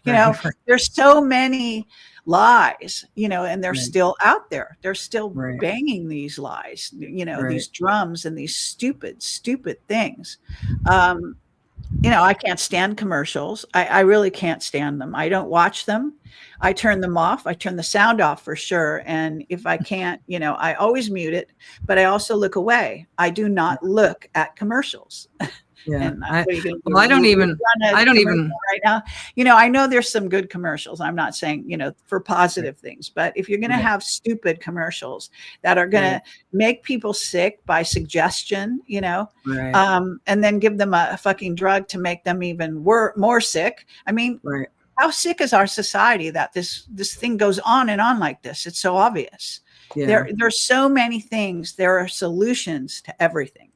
Right. Right. There's so many lies, and they're Right. still out there. They're still Right. banging these lies, Right. these drums and these stupid, stupid things. Um, I can't stand commercials. I really can't stand them. I don't watch them. I turn them off. I turn the sound off for sure. And if I can't, I always mute it, but I also look away. I do not look at commercials. Yeah. And what are you going to Well, do? Run a I don't commercial even, right now? I know there's some good commercials. I'm not saying, for right. positive things, but if you're going to Right. have stupid commercials that are going Right. to make people sick by suggestion, Right. and then give them a fucking drug to make them even more sick. I mean, Right. how sick is our society that this thing goes on and on like this? It's so obvious. Yeah. There's so many things. There are solutions to everything.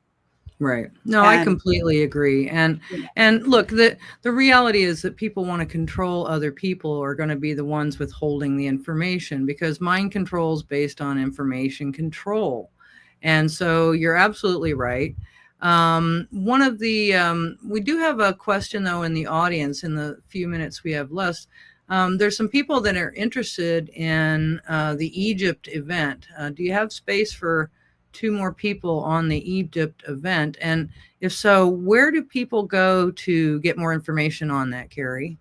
Right. No, I And completely agree. And look, the reality is that people want to control other people are going to be the ones withholding the information, because mind control is based on information control. And so you're absolutely right. One of the we do have a question though in the audience in the few minutes we have left. There's some people that are interested in the Egypt event. Do you have space for two more people on the Egypt event? And if so, where do people go to get more information on that, Kerry?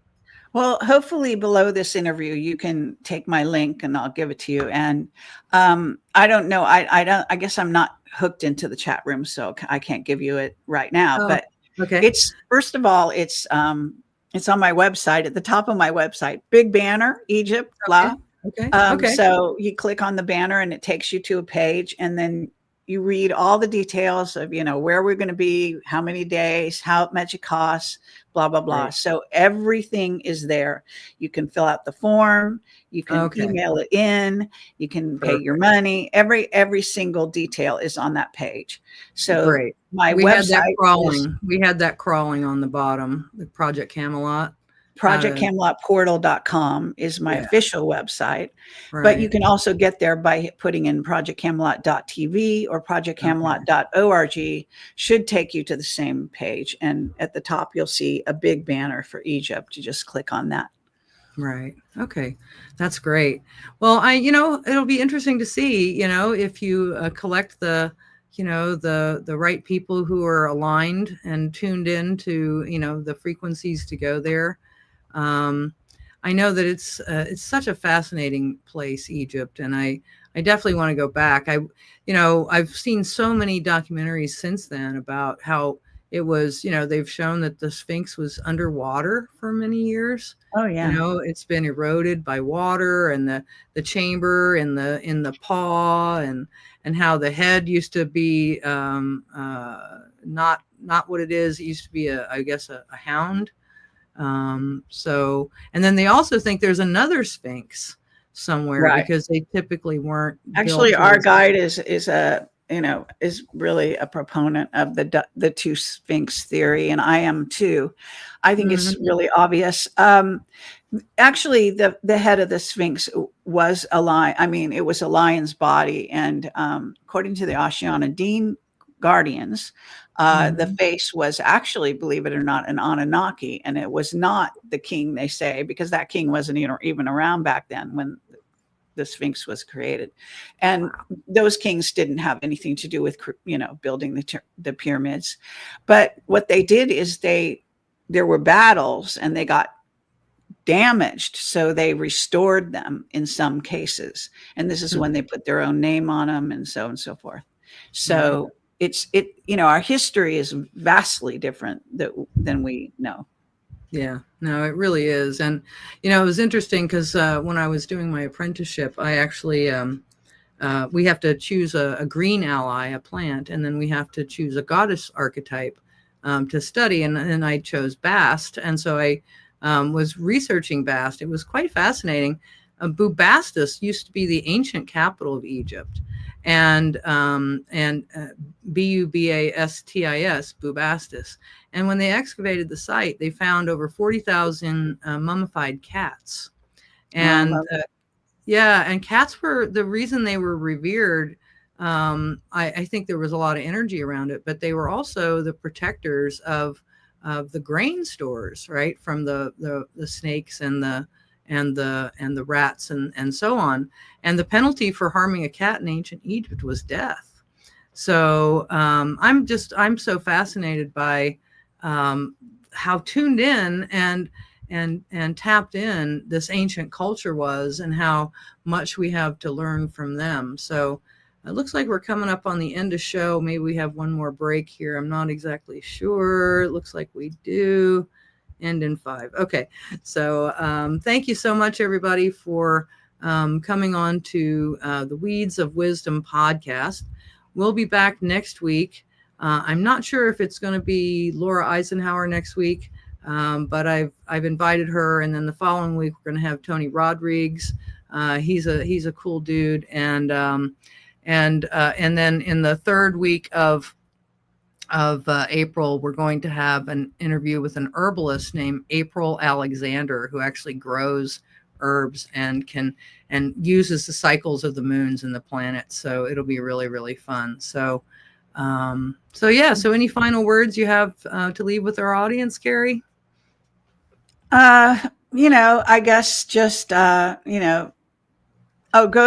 well, hopefully below this interview, you can take my link and I'll give it to you. And I don't know. I guess I'm not hooked into the chat room, so I can't give you it right now. Oh, But okay. first of all, it's on my website, at the top of my website, big banner, Egypt, Okay. blah. Okay. Okay. So you click on the banner and it takes you to a page, and then you read all the details of, where we're going to be, how many days, how much it costs, blah, blah, blah. Right. So everything is there. You can fill out the form, you can Okay. email it in, you can pay your Perfect. money. Every single detail is on that page. So Great. my We had that website is crawling. We had that crawling on the bottom, the Project Camelot. ProjectCamelotPortal.com is my Yeah. official website, but you Right. can also get there by putting in ProjectCamelot.tv or Okay. ProjectCamelot.org. Should take you to the same page. And at the top, you'll see a big banner for Egypt. You just click on that. Right. Okay. That's great. Well, it'll be interesting to see, if you collect the right people who are aligned and tuned in to, the frequencies to go there. I know that it's such a fascinating place, Egypt, and I definitely want to go back. I've seen so many documentaries since then about how it was, they've shown that the Sphinx was underwater for many years. Oh, yeah. It's been eroded by water, and the chamber in the paw, and how the head used to be not what it is. It used to be I guess a hound. And then they also think there's another Sphinx somewhere, Right. because they typically weren't Actually, built our as- guide is really a proponent of the two Sphinx theory, and I am too. I think it's really obvious. Actually, the head of the Sphinx was a lion. I mean, it was a lion's body, and according to the Oceana Dean Guardians, the face was actually, believe it or not, an Anunnaki, and it was not the king, they say, because that king wasn't even around back then when the Sphinx was created. And those kings didn't have anything to do with, building the pyramids. But what they did is there were battles and they got damaged. So they restored them in some cases. And this is when they put their own name on them and so forth. So our history is vastly different than we know. Yeah, no, it really is. And, it was interesting because when I was doing my apprenticeship, I actually, we have to choose a green ally, a plant, and then we have to choose a goddess archetype to study. And I chose Bast. And so I was researching Bast. It was quite fascinating. Bubastis used to be the ancient capital of Egypt. And Bubastis, Bubastis. And when they excavated the site, they found over 40,000 mummified cats. And and cats were the reason they were revered. I think there was a lot of energy around it, but they were also the protectors of the grain stores, right? From the snakes and the rats and so on. And the penalty for harming a cat in ancient Egypt was death. So I'm so fascinated by how tuned in and tapped in this ancient culture was, and how much we have to learn from them. So it looks like we're coming up on the end of show. Maybe we have one more break here. I'm not exactly sure. It looks like we do. End in 5. Okay. So thank you so much, everybody, for coming on to the Weeds of Wisdom podcast. We'll be back next week. I'm not sure if it's going to be Laura Eisenhower next week, but I've invited her, and then the following week we're going to have Tony Rodriguez. He's a cool dude, and then in the third week of April, we're going to have an interview with an herbalist named April Alexander, who actually grows herbs and uses the cycles of the moons and the planets. So it'll be really, really fun. So any final words you have to leave with our audience, Kerry? I guess just, go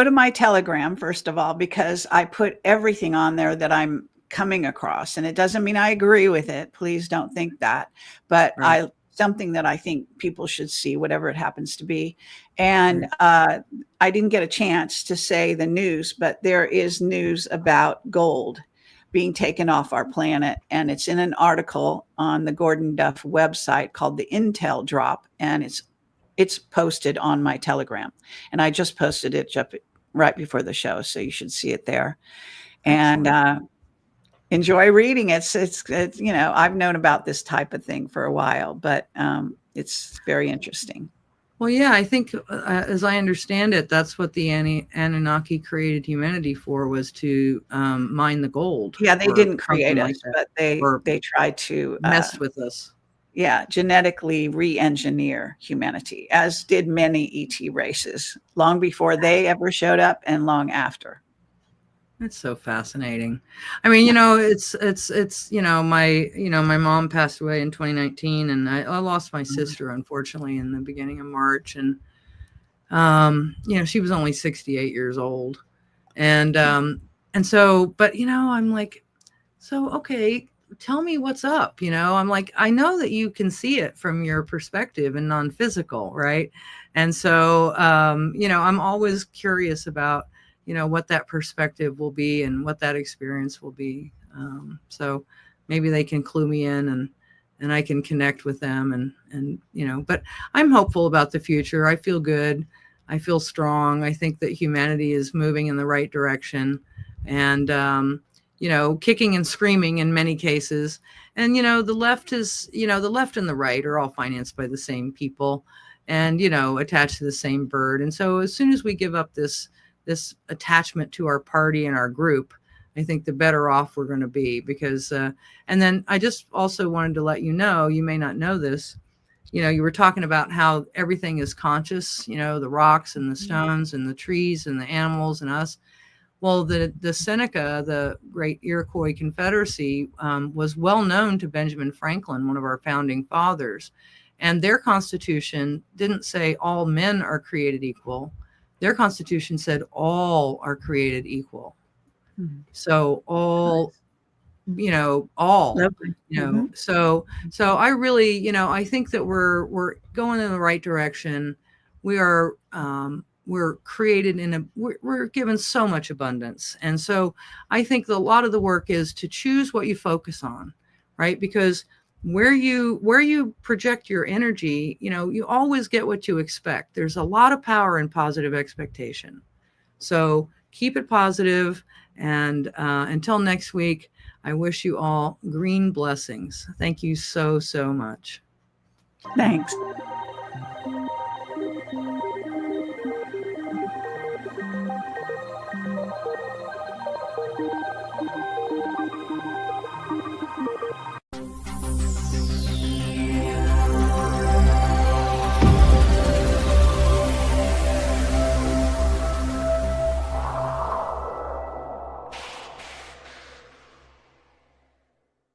to my Telegram, first of all, because I put everything on there that I'm coming across, and it doesn't mean I agree with it. Please don't think that, but right. Something that I think people should see, whatever it happens to be. And I didn't get a chance to say the news, but there is news about gold being taken off our planet. And it's in an article on the Gordon Duff website called the Intel Drop. And it's posted on my Telegram. And I just posted it right before the show. So you should see it there. And enjoy reading it. It's I've known about this type of thing for a while, but it's very interesting. Well, yeah, I think as I understand it, that's what the Anunnaki created humanity for, was to mine the gold. Yeah, they didn't create us, but they tried to mess with us. Yeah, genetically re-engineer humanity, as did many ET races, long before they ever showed up and long after. It's so fascinating. I mean, it's my mom passed away in 2019, and I lost my sister, unfortunately, in the beginning of March. And, she was only 68 years old. And so, but, I'm like, so, okay, tell me what's up. I'm like, I know that you can see it from your perspective and non-physical. Right. And so, I'm always curious about, what that perspective will be and what that experience will be. So maybe they can clue me in, and I can connect with them and but I'm hopeful about the future. I feel good. I feel strong. I think that humanity is moving in the right direction, and, kicking and screaming in many cases. And, the left is, the left and the right are all financed by the same people and, attached to the same bird. And so as soon as we give up this attachment to our party and our group, I think the better off we're going to be, because, and then I just also wanted to let you may not know this, you were talking about how everything is conscious, the rocks and the stones and the trees and the animals and us. Well, the Seneca, the great Iroquois Confederacy, was well known to Benjamin Franklin, one of our founding fathers. And their constitution didn't say all men are created equal. Their constitution said all are created equal. Mm-hmm. So all, all, mm-hmm. So I really, I think that we're going in the right direction. We are we're created we're given so much abundance. And so I think a lot of the work is to choose what you focus on, right? Because where you project your energy, you always get what you expect. There's a lot of power in positive expectation. So keep it positive. And until next week, I wish you all green blessings. Thank you so, so much. Thanks.